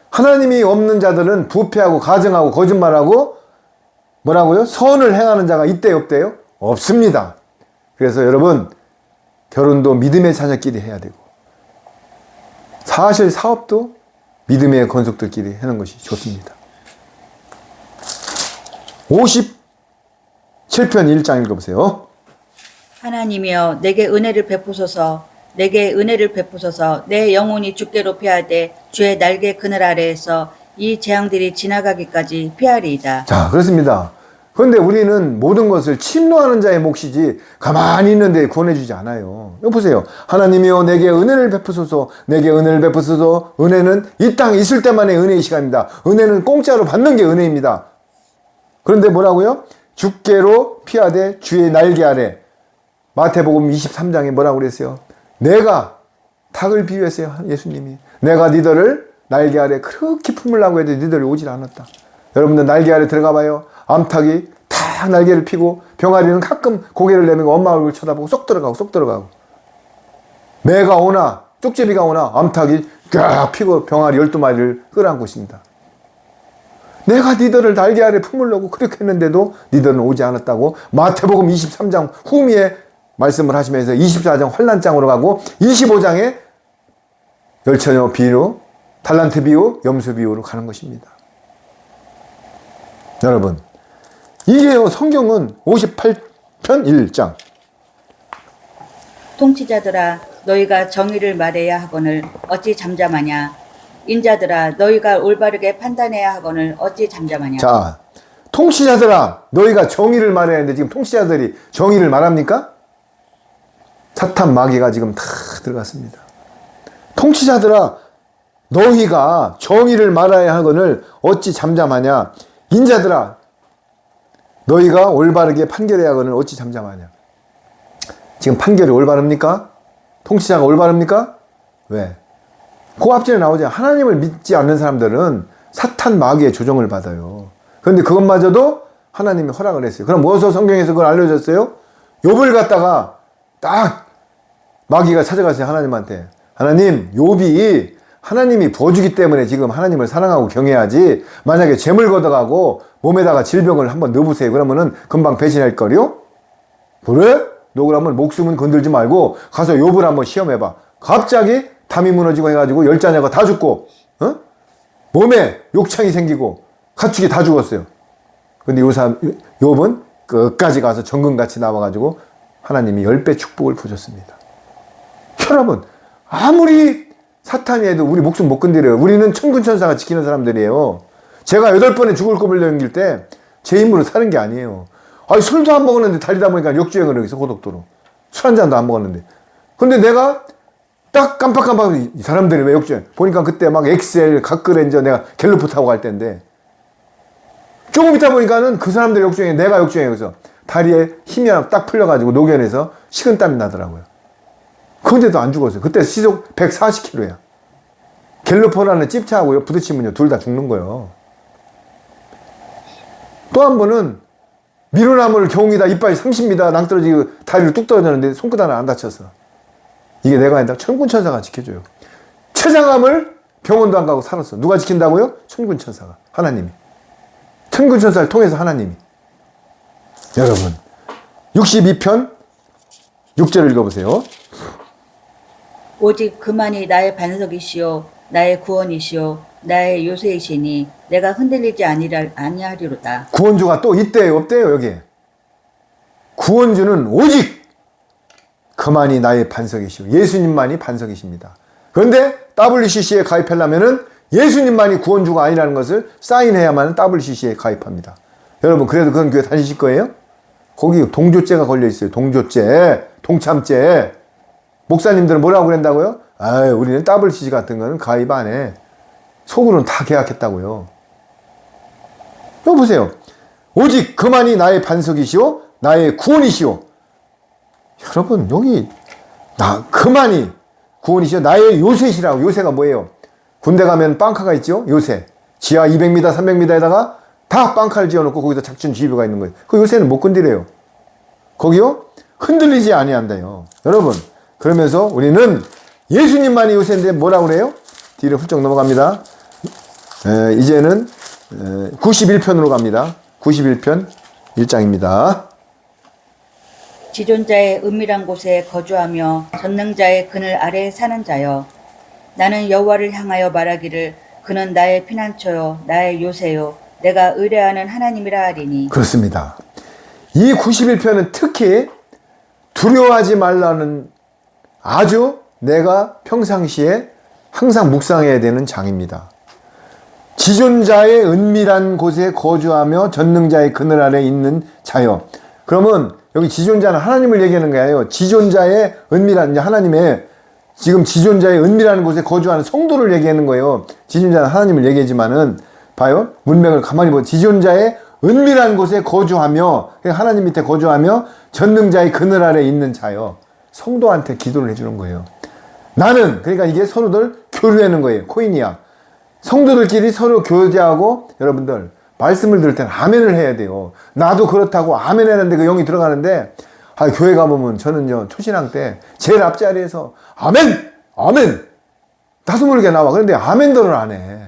하나님이 없는 자들은 부패하고 가증하고 거짓말하고 뭐라고요? 선을 행하는 자가 있대요 없대요? 없습니다. 그래서 여러분 결혼도 믿음의 자녀끼리 해야 되고 사실 사업도 믿음의 건속들끼리 하는 것이 좋습니다. 57편 1장 읽어보세요. 하나님이여 내게 은혜를 베푸소서. 내게 은혜를 베푸소서. 내 영혼이 주께로 피하되 주의 날개 그늘 아래에서 이 재앙들이 지나가기까지 피하리이다. 자, 그렇습니다. 그런데 우리는 모든 것을 침노하는 자의 몫이지 가만히 있는데 구원해주지 않아요. 여기 보세요. 하나님이여 내게 은혜를 베푸소서. 내게 은혜를 베푸소서. 은혜는 이 땅에 있을 때만의 은혜의 시간입니다. 은혜는 공짜로 받는 게 은혜입니다. 그런데 뭐라고요? 주께로 피하되 주의 날개 아래. 마태복음 23장에 뭐라고 그랬어요? 내가 닭을 비유했어요. 예수님이. 내가 니들을 날개 아래 그렇게 품으려고 해도 니들이 오질 않았다. 여러분들 날개 아래 들어가 봐요. 암탉이 다 날개를 피고 병아리는 가끔 고개를 내밀고 엄마 얼굴 쳐다보고 쏙 들어가고 매가 오나 쪽제비가 오나 암탉이 쫙 피고 병아리 12마리를 끌어안고 있습니다. 내가 니들을 날개 아래 품으려고 그렇게 했는데도 니들은 오지 않았다고 마태복음 23장 후미에 말씀을 하시면서 24장 환난장으로 가고 25장에 열처녀 비유, 달란트 비유, 염소 비유로 가는 것입니다. 여러분, 이게요, 성경은 58편 1장. 통치자들아 너희가 정의를 말해야 하거늘 어찌 잠잠하냐. 인자들아 너희가 올바르게 판단해야 하거늘 어찌 잠잠하냐. 자, 통치자들아 너희가 정의를 말해야 하는데 지금 통치자들이 정의를 말합니까? 사탄 마귀가 지금 다 들어갔습니다. 통치자들아 너희가 정의를 말해야 하거늘 어찌 잠잠하냐. 인자들아 너희가 올바르게 판결해야 하거늘 어찌 잠잠하냐. 지금 판결이 올바릅니까? 통치자가 올바릅니까? 왜? 그 앞전에 나오죠. 하나님을 믿지 않는 사람들은 사탄 마귀의 조종을 받아요. 그런데 그것마저도 하나님이 허락을 했어요. 그럼 무엇으로 성경에서 그걸 알려줬어요? 욥을 갖다가 딱 마귀가 찾아갔어요. 하나님한테. 하나님, 욥이 하나님이 부어주기 때문에 지금 하나님을 사랑하고 경외하지, 만약에 재물 걷어가고 몸에다가 질병을 한번 넣어보세요. 그러면은 금방 배신할 거요? 그래? 너 그러면 목숨은 건들지 말고 가서 욥을 한번 시험해봐. 갑자기 담이 무너지고 해가지고 열자녀가 다 죽고, 몸에 욕창이 생기고 가축이 다 죽었어요. 근데 욥은 끝까지 가서 정금같이 나와가지고 하나님이 10배 축복을 부어줬습니다. 여러분, 아무리 사탄이 해도 우리 목숨 못 건드려요. 우리는 천군천사가 지키는 사람들이에요. 제가 8번에 죽을 꿈을 넘길 때 제 힘으로 사는 게 아니에요. 아니, 술도 안 먹었는데 달리다 보니까 역주행을 하고 있어, 고속도로. 술 한 잔도 안 먹었는데. 근데 내가 딱 깜빡깜빡, 이 사람들이 왜 역주행? 보니까 그때 막 엑셀, 각그랜저 내가 갤로프 타고 갈 때인데, 조금 있다 보니까는 그 사람들이 역주행해, 내가 역주행해서 다리에 힘이 하나 딱 풀려가지고 노견에서 식은땀이 나더라고요. 그런데도 안 죽었어요. 그때 시속 140km야. 갤로퍼라는 찝차하고요, 부딪히면요, 둘 다 죽는 거예요. 또 한 번은 미루나무를 경이다 이빨이 30m 낭떠러지고 다리를 뚝 떨어졌는데 손끝 하나 안 다쳤어. 이게 내가 아니다. 천군천사가 지켜줘요. 처장암을 병원도 안 가고 살았어. 누가 지킨다고요? 천군천사가. 하나님이. 천군천사를 통해서 하나님이. 여러분, 62편 6절을 읽어보세요. 오직 그만이 나의 반석이시요 나의 구원이시요 나의 요새이시니 내가 흔들리지 아니하리로다. 구원주가 또 있대요, 없대요, 여기? 구원주는 오직 그만이 나의 반석이시오. 예수님만이 반석이십니다. 그런데 WCC에 가입하려면은 예수님만이 구원주가 아니라는 것을 사인해야만 WCC에 가입합니다. 여러분, 그래도 그런 교회 다니실 거예요? 거기 동조죄가 걸려 있어요. 동조죄, 동참죄. 목사님들은 뭐라고 그런다고요? 아유, 우리는 WCC 같은 거는 가입 안 해. 속으로는 다 계약했다고요. 이거 보세요. 오직 그만이 나의 반석이시오, 나의 구원이시오. 여러분, 여기 그만이 구원이시오, 나의 요새시라고. 요새가 뭐예요? 군대 가면 빵카가 있죠? 요새. 지하 200m, 300m에다가 다 빵카를 지어놓고 거기서 작전 지휘부가 있는 거예요. 그 요새는 못 건드려요. 거기요? 흔들리지 아니한다요. 여러분, 그러면서 우리는 예수님만이 요새인데 뭐라고 그래요? 뒤로 훌쩍 넘어갑니다. 이제는 91편으로 갑니다. 91편 1장입니다. 지존자의 은밀한 곳에 거주하며 전능자의 그늘 아래 사는 자여, 나는 여호와를 향하여 말하기를 그는 나의 피난처요 나의 요새요 내가 의뢰하는 하나님이라 하리니. 그렇습니다. 이 91편은 특히 두려워하지 말라는 아주 내가 평상시에 항상 묵상해야 되는 장입니다. 지존자의 은밀한 곳에 거주하며 전능자의 그늘 아래 있는 자여. 그러면 여기 지존자는 하나님을 얘기하는 거예요. 지존자의 은밀한, 하나님의 지금 지존자의 은밀한 곳에 거주하는 성도를 얘기하는 거예요. 지존자는 하나님을 얘기하지만은 봐요. 문맥을 가만히 보면 지존자의 은밀한 곳에 거주하며, 하나님 밑에 거주하며 전능자의 그늘 아래 있는 자여. 성도한테 기도를 해주는 거예요. 나는, 그러니까 이게 서로들 교류하는 거예요. 코이니아. 성도들끼리 서로 교제하고, 여러분들 말씀을 들을 때는 아멘을 해야 돼요. 나도 그렇다고 아멘 했는데 그 영이 들어가는데, 교회 가보면 저는요, 초신앙 때 제일 앞자리에서 아멘! 아멘. 나도 모르게 나와. 그런데 아멘들을 안 해.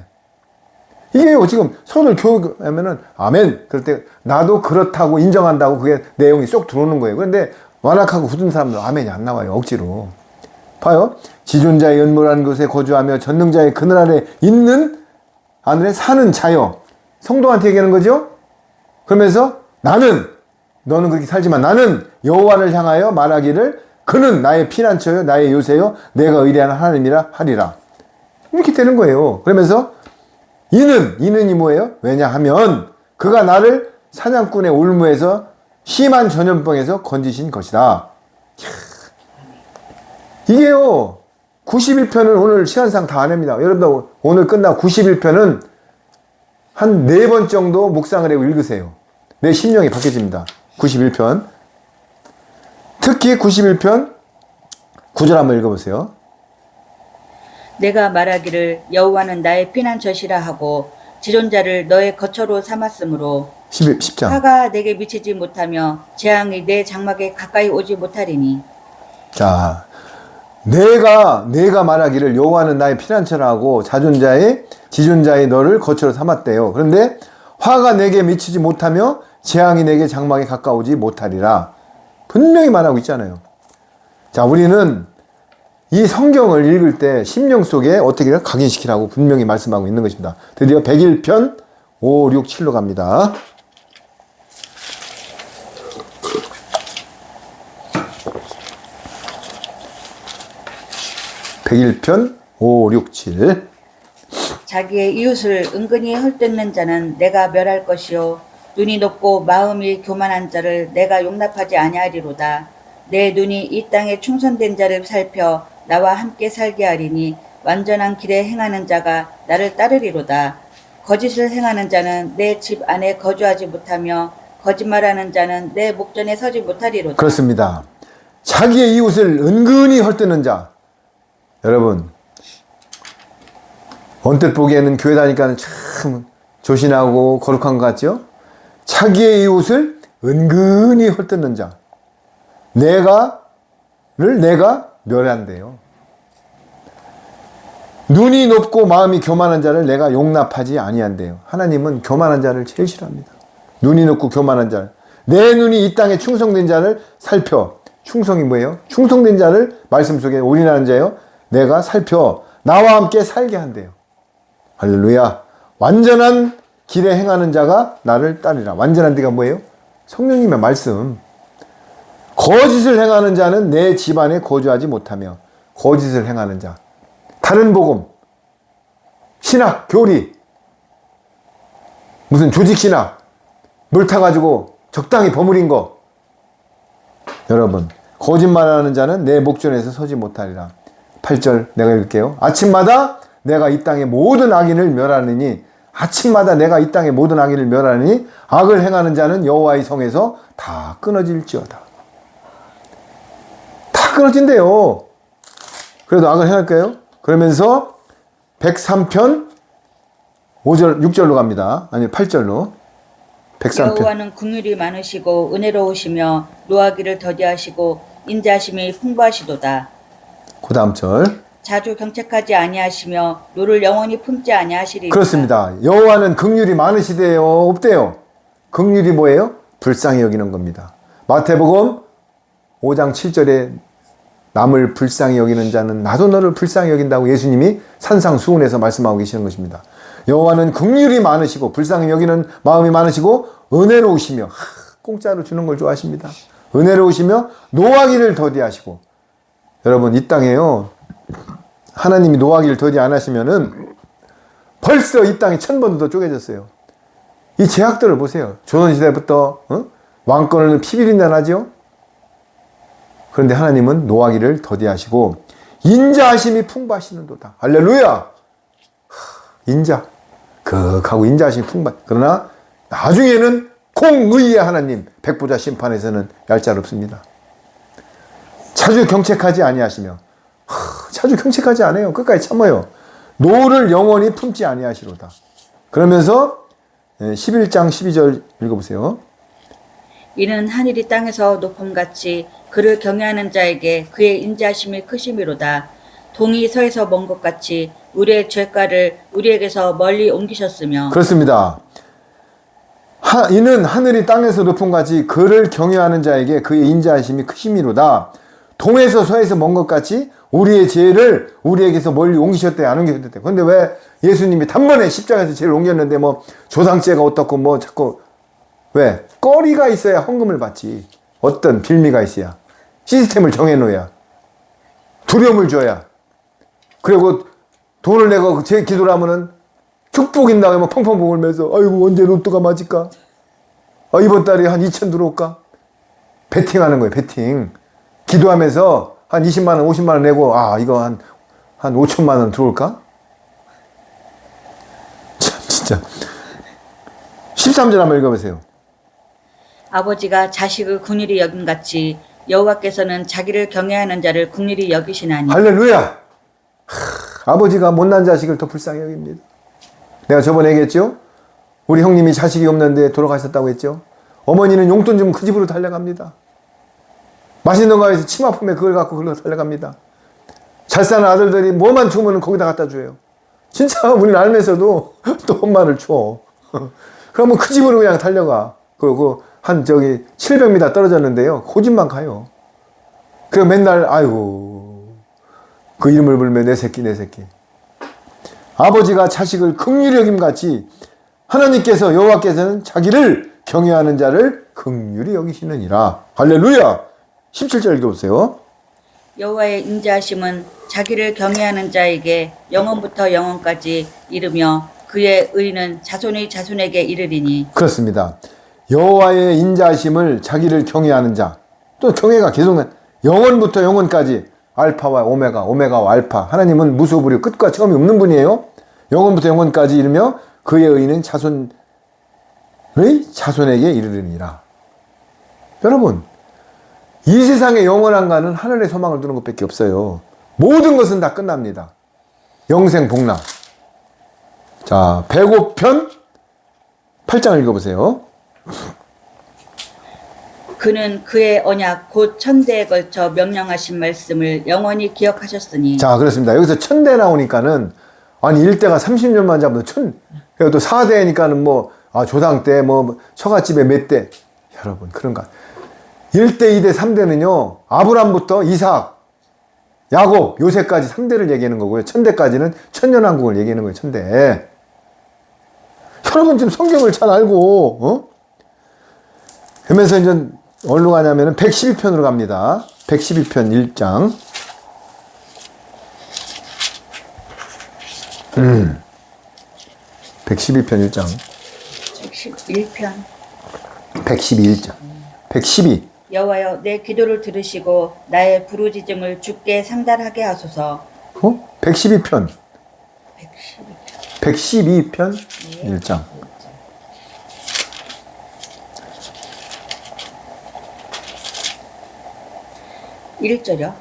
이게요, 지금 서로 교육하면은 아멘. 그럴 때 나도 그렇다고 인정한다고 그게 내용이 쏙 들어오는 거예요. 그런데 완악하고 굳은 사람들 아멘이 안 나와요. 억지로. 봐요. 지존자의 연모라는 곳에 거주하며 전능자의 그늘 아래 있는 하늘에 사는 자여. 성도한테 얘기하는 거죠. 그러면서 나는, 너는 그렇게 살지만 나는 여호와를 향하여 말하기를 그는 나의 피난처요 나의 요새요 내가 의뢰하는 하나님이라 하리라. 이렇게 되는 거예요. 그러면서 이는이 뭐예요? 왜냐하면 그가 나를 사냥꾼의 올무에서 심한 전염병에서 건지신 것이다. 이게요, 91편은 오늘 시간상 다 안 합니다. 여러분들 오늘 끝나고 91편은 한 4번 정도 묵상을 하고 읽으세요. 내 심령이 바뀌어집니다. 91편. 특히 91편 9절 한번 읽어보세요. 내가 말하기를 여호와는 나의 피난처시라 하고 지존자를 너의 거처로 삼았으므로 10장. 화가 내게 미치지 못하며 재앙이 내 장막에 가까이 오지 못하리니. 자, 내가 말하기를 여호와는 나의 피난처라고 지존자의 너를 거처로 삼았대요. 그런데 화가 내게 미치지 못하며 재앙이 내게 장막에 가까우지 못하리라. 분명히 말하고 있잖아요. 자, 우리는 이 성경을 읽을 때 심령 속에 어떻게 각인시키라고 분명히 말씀하고 있는 것입니다. 드디어 101편 5, 6, 7로 갑니다. (101편) 5, 6, 7. 자기의 이웃을 은근히 헐뜯는 자는 내가 멸할 것이요 눈이 높고 마음이 교만한 자를 내가 용납하지 아니하리로다. 내 눈이 이 땅에 충성된 자를 살펴 나와 함께 살게 하리니 완전한 길에 행하는 자가 나를 따르리로다. 거짓을 행하는 자는 내 집 안에 거주하지 못하며 거짓말하는 자는 내 목전에 서지 못하리로다. 그렇습니다. 자기의 이웃을 은근히 헐뜯는 자. 여러분, 언뜻 보기에는 교회 다니까는 참 조신하고 거룩한 것 같죠? 자기의 이웃을 은근히 헐뜯는 자. 내가 멸한대요. 눈이 높고 마음이 교만한 자를 내가 용납하지 아니한대요. 하나님은 교만한 자를 제일 싫어합니다. 눈이 높고 교만한 자를. 내 눈이 이 땅에 충성된 자를 살펴. 충성이 뭐예요? 충성된 자를 말씀 속에 올인하는 자예요. 내가 살펴 나와 함께 살게 한대요. 할렐루야. 완전한 길에 행하는 자가 나를 따르리라. 완전한 데가 뭐예요? 성령님의 말씀. 거짓을 행하는 자는 내 집안에 거주하지 못하며. 거짓을 행하는 자. 다른 복음, 신학, 교리, 무슨 조직신학, 물 타가지고 적당히 버무린 거. 여러분, 거짓말하는 자는 내 목전에서 서지 못하리라. 8절 내가 읽을게요. 아침마다 내가 이 땅의 모든 악인을 멸하느니, 아침마다 내가 이 땅의 모든 악인을 멸하느니 악을 행하는 자는 여호와의 성에서 다 끊어질지어다. 다 끊어진대요. 그래도 악을 행할까요? 그러면서 103편 5절, 6절로 갑니다. 아니 8절로. 103편. 여호와는 긍휼이 많으시고 은혜로우시며 노하기를 더디하시고 인자하심이 풍부하시도다. 그 다음 절. 자주 경책하지 아니하시며 노를 영원히 품지 아니하시리로다. 그렇습니다. 여호와는 긍휼이 많으시대요? 없대요? 긍휼이 뭐예요? 불쌍히 여기는 겁니다. 마태복음 5장 7절에 남을 불쌍히 여기는 자는 나도 너를 불쌍히 여긴다고 예수님이 산상수훈에서 말씀하고 계시는 것입니다. 여호와는 긍휼이 많으시고 불쌍히 여기는 마음이 많으시고 은혜로우시며, 공짜로 주는 걸 좋아하십니다. 은혜로우시며 노하기를 더디하시고. 여러분, 이 땅에요, 하나님이 노하기를 더디 안 하시면은 벌써 이 땅이 1000번도 더 쪼개졌어요. 이 제약들을 보세요. 조선시대부터 왕권을 피비린내나죠? 그런데 하나님은 노하기를 더디하시고 인자하심이 풍부하시는도다. 할렐루야. 인자, 극하고 인자하심이 풍부. 그러나 나중에는 공의의 하나님, 백보자 심판에서는 얄짤없습니다. 자주 경책하지 아니하시며, 자주 경책하지 않아요. 끝까지 참아요. 노를 영원히 품지 아니하시로다. 그러면서 11장 12절 읽어보세요. 이는 하늘이 땅에서 높음같이 그를 경외하는 자에게 그의 인자하심이 크심이로다. 동이 서에서 먼 것 같이 우리의 죄가를 우리에게서 멀리 옮기셨으며 그렇습니다. 이는 하늘이 땅에서 높은 같이 그를 경외하는 자에게 그의 인자하심이 크심이로다. 동에서 서에서 먼 것 같이 우리의 죄를 우리에게서 멀리 옮기셨대, 안 옮기셨대. 근데 왜 예수님이 단번에 십자가에서 죄를 옮겼는데 뭐 조상죄가 어떻고 뭐 자꾸 왜? 꺼리가 있어야 헌금을 받지. 어떤 빌미가 있어야. 시스템을 정해놓아야. 두려움을 줘야. 그리고 돈을 내고 제 기도를 하면은 축복인다고 하면 펑펑 울면서 아이고 언제 로또가 맞을까? 아, 이번 달에 한 2천 들어올까? 베팅하는 거예요, 베팅. 기도하면서 한 20만 원, 50만 원 내고 아, 이거 한 5천만 원 들어올까? 참, 진짜. 13절 한번 읽어보세요. 아버지가 자식을 긍휼히 여김같이 여호와께서는 자기를 경외하는 자를 긍휼히 여기시나니. 할렐루야! 아버지가 못난 자식을 더 불쌍히 여깁니다. 내가 저번에 얘기했죠? 우리 형님이 자식이 없는데 돌아가셨다고 했죠? 어머니는 용돈 주면 그 집으로 달려갑니다. 맛있는 거 해서 침 아프면 그걸 갖고 그걸로 달려갑니다. 잘 사는 아들들이 뭐만 주면 거기다 갖다 줘요. 진짜 우리는 알면서도 또 엄마를 줘. 그러면 그 집으로 그냥 달려가. 한 700m 떨어졌는데요. 그 집만 가요. 그리고 맨날 아이고 그 이름을 불면 내 새끼 내 새끼. 아버지가 자식을 긍휼히 여김같이 하나님께서 여호와께서는 자기를 경외하는 자를 긍휼히 여기시느니라. 할렐루야. 17절 읽어보세요. 여호와의 인자하심은 자기를 경외하는 자에게 영원부터 영원까지 이르며 그의 의는 자손의 자손에게 이르리니. 그렇습니다. 여호와의 인자하심을 자기를 경외하는 자. 또 경외가 계속 영원부터 영원까지 알파와 오메가, 오메가와 알파. 하나님은 무소부리 끝과 처음이 없는 분이에요. 영원부터 영원까지 이르며 그의 의는 자손의 자손에게 이르리니라. 여러분, 이 세상의 영원한가는 하늘의 소망을 두는 것밖에 없어요. 모든 것은 다 끝납니다. 영생복락. 자, 105편 8장 읽어보세요. 그는 그의 언약 곧 천대에 걸쳐 명령하신 말씀을 영원히 기억하셨으니. 자, 그렇습니다. 여기서 천대 나오니까는 아니 1대가 30년만 잡으면 그리고 또 4대니까는 뭐 조상 때 뭐 처갓집에 몇 대. 여러분, 그런가? 1대, 2대, 3대는요. 아브람부터 이삭, 야곱, 요셉까지 3대를 얘기하는 거고요. 천대까지는 천년왕국을 얘기하는 거예요. 천대. 여러분 지금 성경을 잘 알고 그러면서 이제 어디로 가냐면은 112편으로 갑니다. 112편 1장. 112편 1장. 101편. 112장. 112. 여호와여 내 기도를 들으시고 나의 부르짖음을 주께 상달하게 하소서. 112편. 112편. 112편 1장. 일 1절이요.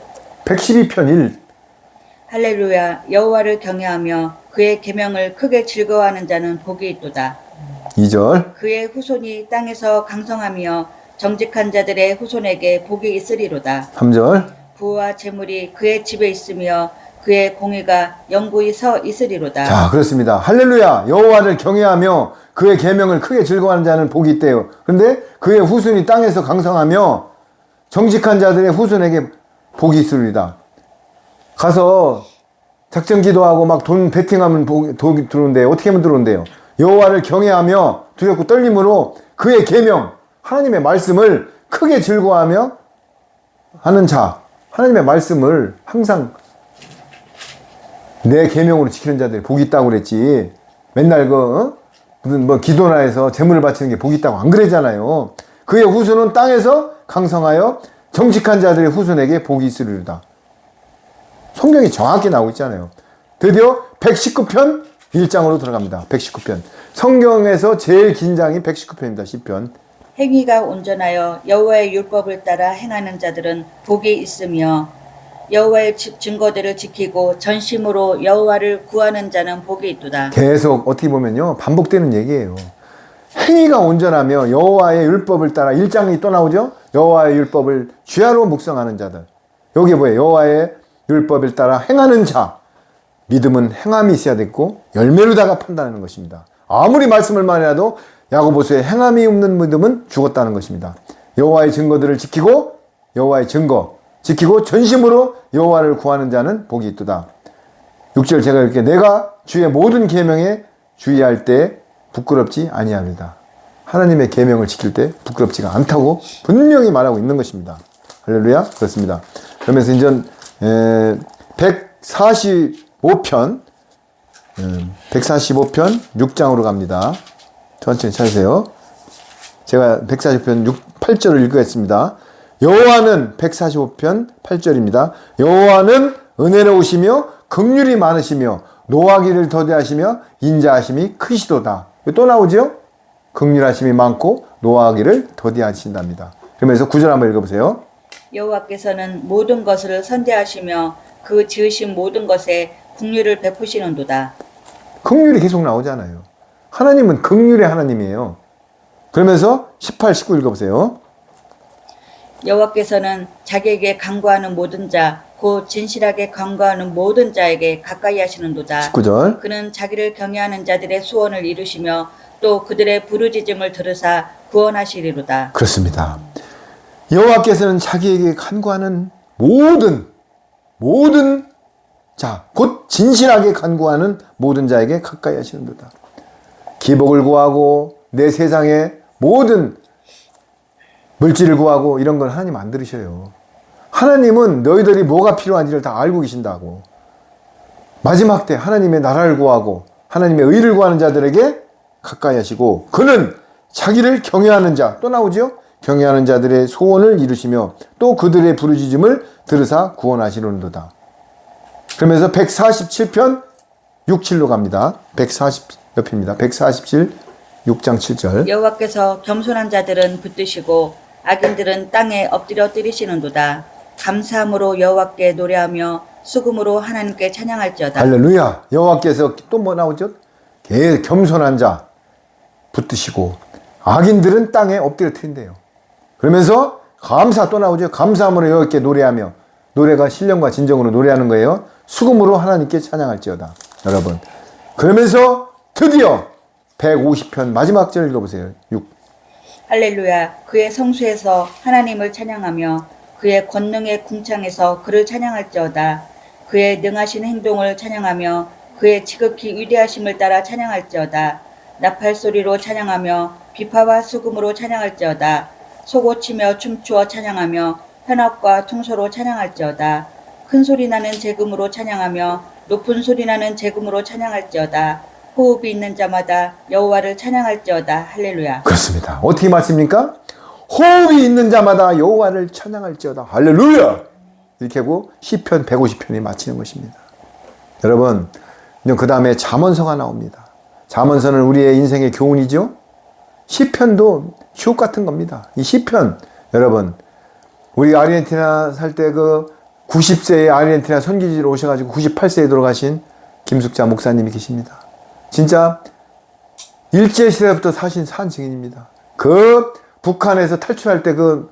112편 1. 할렐루야 여호와를 경외하며 그의 계명을 크게 즐거워하는 자는 복이 있도다. 2절. 그의 후손이 땅에서 강성하며 정직한 자들의 후손에게 복이 있으리로다. 3절. 부와 재물이 그의 집에 있으며 그의 공의가 영구히 서 있으리로다. 자, 그렇습니다. 할렐루야. 여호와를 경외하며 그의 계명을 크게 즐거워하는 자는 복이 있대요. 그런데 그의 후손이 땅에서 강성하며 정직한 자들의 후손에게 복이 있으리다. 가서 작전 기도하고 막 돈 베팅하면 복이 들어온대요. 어떻게 하면 들어온대요? 여호와를 경외하며 두렵고 떨림으로 그의 계명, 하나님의 말씀을 크게 즐거워하며 하는 자, 하나님의 말씀을 항상 내 계명으로 지키는 자들이 복이 있다고 그랬지. 맨날 무슨 뭐 기도나 해서 재물을 바치는 게 복이 있다고 안 그러잖아요. 그의 후손은 땅에서 강성하여 정직한 자들의 후손에게 복이 있으리로다. 성경이 정확히 나오고 있잖아요. 드디어 119편 1장으로 들어갑니다. 119편. 성경에서 제일 긴 장이 119편입니다. 10편. 행위가 온전하여 여호와의 율법을 따라 행하는 자들은 복이 있으며 여호와의 증거들을 지키고 전심으로 여호와를 구하는 자는 복이 있도다. 계속 어떻게 보면요. 반복되는 얘기예요. 행위가 온전하며 여호와의 율법을 따라 1장이 또 나오죠. 여호와의 율법을 주야로 묵상하는 자들. 여기 뭐예요? 여호와의 율법을 따라 행하는 자. 믿음은 행함이 있어야 되고 열매로다가 판단하는 것입니다. 아무리 말씀을 많이 해도 야고보서에 행함이 없는 믿음은 죽었다는 것입니다. 여호와의 증거들을 지키고 여호와의 증거 지키고 전심으로 여호와를 구하는 자는 복이 있도다. 6절 제가 이렇게 내가 주의 모든 계명에 주의할 때 부끄럽지 아니하리다. 하나님의 계명을 지킬 때 부끄럽지가 않다고 분명히 말하고 있는 것입니다. 할렐루야. 그렇습니다. 그러면서 이제 145편 6장으로 갑니다. 천천히 찾으세요. 제가 145편 8절을 읽겠습니다. 여호와는 145편 8절입니다. 여호와는 은혜로우시며 긍휼이 많으시며 노하기를 더디하시며 인자하심이 크시도다. 또 나오죠? 긍휼하심이 많고 노하기를 더디하신답니다. 그러면서 9절 한번 읽어보세요. 여호와께서는 모든 것을 선대하시며 그 지으신 모든 것에 긍휼을 베푸시는도다. 긍휼이 계속 나오잖아요. 하나님은 긍휼의 하나님이에요. 그러면서 18, 19 읽어보세요. 여호와께서는 자기에게 간구하는 모든 자, 곧 진실하게 간구하는 모든 자에게 가까이 하시는도다. 19절. 그는 자기를 경외하는 자들의 소원을 이루시며 또 그들의 부르짖음을 들으사 구원하시리로다. 그렇습니다. 여호와께서는 자기에게 간구하는 모든 자, 곧 진실하게 간구하는 모든 자에게 가까이 하시는도다. 기복을 구하고 내 세상에 모든 물질을 구하고 이런 건 하나님 안 들으셔요. 하나님은 너희들이 뭐가 필요한지를 다 알고 계신다고. 마지막 때 하나님의 나라를 구하고 하나님의 의를 구하는 자들에게 가까이 하시고 그는 자기를 경외하는 자, 또 나오죠? 경외하는 자들의 소원을 이루시며 또 그들의 부르짖음을 들으사 구원하시는도다. 그러면서 147편 6, 7로 갑니다. 140옆입니다. 147 6장 7절. 여호와께서 겸손한 자들은 붙드시고 악인들은 땅에 엎드려 뜨리시는도다. 감사함으로 여호와께 노래하며 수금으로 하나님께 찬양할지어다. 할렐루야. 여호와께서 또 뭐 나오죠? 겸손한 자 붙드시고 악인들은 땅에 엎드려 트인대요. 그러면서 감사 또 나오죠. 감사함으로 여호와께 노래하며 노래가 신령과 진정으로 노래하는 거예요. 수금으로 하나님께 찬양할지어다. 여러분. 그러면서 드디어 150편 마지막 절 읽어보세요. 6. 할렐루야. 그의 성수에서 하나님을 찬양하며 그의 권능의 궁창에서 그를 찬양할지어다. 그의 능하신 행동을 찬양하며 그의 지극히 위대하심을 따라 찬양할지어다. 나팔 소리로 찬양하며 비파와 수금으로 찬양할지어다. 소고치며 춤추어 찬양하며 현악과 퉁소로 찬양할지어다. 큰 소리 나는 재금으로 찬양하며 높은 소리 나는 재금으로 찬양할지어다. 호흡이 있는 자마다 여호와를 찬양할지어다. 할렐루야. 그렇습니다. 어떻게 맞습니까? 호흡이 있는 자마다 여호와를 찬양할지어다. 할렐루야. 이렇게 하고 시편 150편이 마치는 것입니다. 여러분, 그 다음에 잠언서가 나옵니다. 잠언서는 우리의 인생의 교훈이죠. 시편도 휴 같은 겁니다. 이 시편, 여러분, 우리 아르헨티나 살 때 그 90세의 아르헨티나 선교지로 오셔가지고 98세에 돌아가신 김숙자 목사님이 계십니다. 진짜 일제시대부터 사신 산 증인입니다. 그 북한에서 탈출할 때 그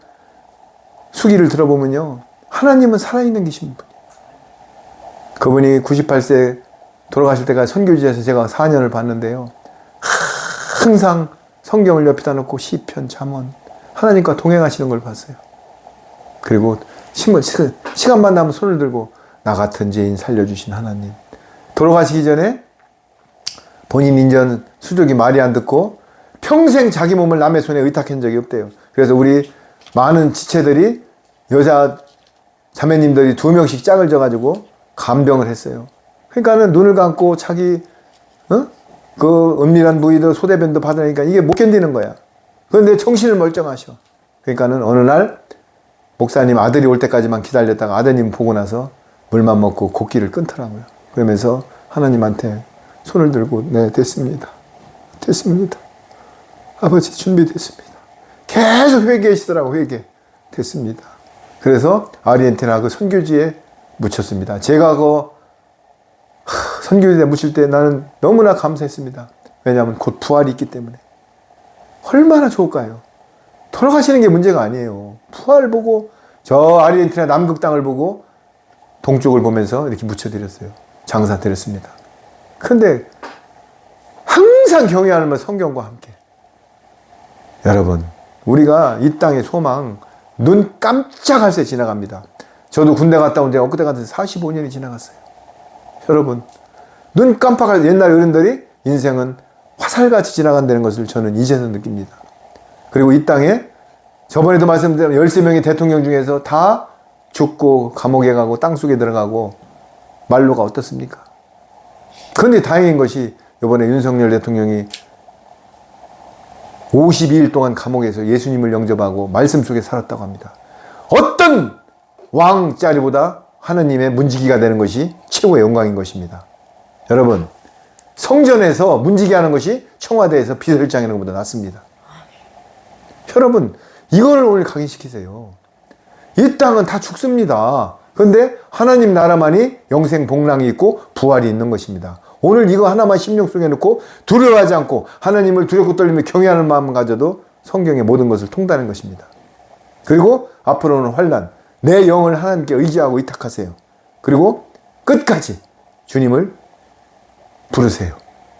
수기를 들어보면요. 하나님은 살아있는 계신 분이에요. 그분이 98세 돌아가실 때가 선교지에서 제가 4년을 봤는데요. 항상 성경을 옆에다 놓고 시편, 잠언, 하나님과 동행하시는 걸 봤어요. 그리고 시간만 나면 손을 들고 나 같은 죄인 살려주신 하나님. 돌아가시기 전에 본인 인전 수족이 말이 안 듣고 평생 자기 몸을 남의 손에 의탁한 적이 없대요. 그래서 우리 많은 지체들이 여자 자매님들이 2명씩 짝을 져가지고 간병을 했어요. 그러니까는 눈을 감고 자기 그 은밀한 부위도 소대변도 받으니까 이게 못 견디는 거야. 그런데 정신을 멀쩡하셔. 그러니까는 어느 날 목사님 아들이 올 때까지만 기다렸다가 아드님 보고 나서 물만 먹고 곡기를 끊더라고요. 그러면서 하나님한테 손을 들고 네 됐습니다. 됐습니다. 아버지 준비됐습니다. 계속 회개하시더라고. 회개. 됐습니다. 그래서 아르헨티나 그 선교지에 묻혔습니다. 제가 그 선교지에 묻힐 때 나는 너무나 감사했습니다. 왜냐하면 곧 부활이 있기 때문에. 얼마나 좋을까요? 돌아가시는 게 문제가 아니에요. 부활 보고 저 아르헨티나 남극 땅을 보고 동쪽을 보면서 이렇게 묻혀드렸어요. 장사 드렸습니다. 그런데 항상 경외하는 성경과 함께. 여러분, 우리가 이 땅의 소망 눈 깜짝할 새 지나갑니다. 저도 군대 갔다 온 지 엊그제 같은 45년이 지나갔어요. 여러분, 눈 깜빡할 옛날 어른들이 인생은 화살같이 지나간다는 것을 저는 이제는 느낍니다. 그리고 이 땅에 저번에도 말씀드린 13명의 대통령 중에서 다 죽고 감옥에 가고 땅속에 들어가고 말로가 어떻습니까? 그런데 다행인 것이 이번에 윤석열 대통령이 52일 동안 감옥에서 예수님을 영접하고 말씀 속에 살았다고 합니다. 어떤 왕자리보다 하느님의 문지기가 되는 것이 최고의 영광인 것입니다. 여러분, 성전에서 문지기하는 것이 청와대에서 비서실장이라는 것보다 낫습니다. 여러분, 이걸 오늘 각인시키세요. 이 땅은 다 죽습니다. 그런데 하나님 나라만이 영생 복락이 있고 부활이 있는 것입니다. 오늘 이거 하나만 심령 속에 넣고 두려워하지 않고 하나님을 두렵고 떨리며 경외하는 마음을 가져도 성경의 모든 것을 통달하는 것입니다. 그리고 앞으로는 환난, 내 영을 하나님께 의지하고 의탁하세요. 그리고 끝까지 주님을 부르세요.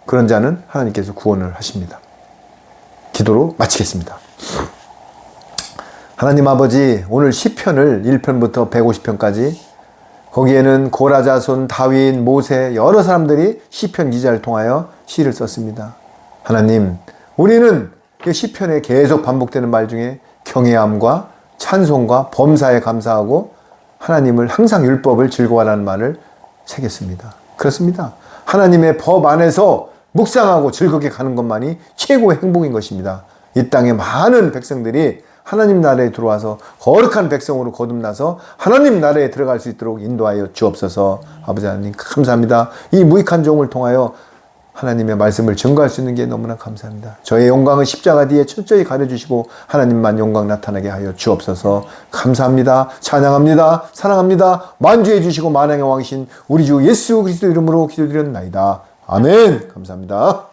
그런 자는 하나님께서 구원을 하십니다. 기도로 마치겠습니다. 하나님 아버지, 오늘 시편을 1편부터 150편까지 거기에는 고라자손, 다윗, 모세 여러 사람들이 시편 기자를 통하여 시를 썼습니다. 하나님, 우리는 이 시편에 계속 반복되는 말 중에 경외함과 찬송과 범사에 감사하고 하나님을 항상 율법을 즐거워하라는 말을 새겼습니다. 그렇습니다. 하나님의 법 안에서 묵상하고 즐겁게 가는 것만이 최고의 행복인 것입니다. 이 땅의 많은 백성들이 하나님 나라에 들어와서 거룩한 백성으로 거듭나서 하나님 나라에 들어갈 수 있도록 인도하여 주옵소서. 아버지 하나님 감사합니다. 이 무익한 종을 통하여 하나님의 말씀을 증거할 수 있는 게 너무나 감사합니다. 저의 영광을 십자가 뒤에 철저히 가려주시고 하나님만 영광 나타나게 하여 주옵소서. 감사합니다. 찬양합니다. 사랑합니다. 만주해 주시고 만왕의 왕이신 우리 주 예수 그리스도 이름으로 기도드렸나이다. 아멘. 감사합니다.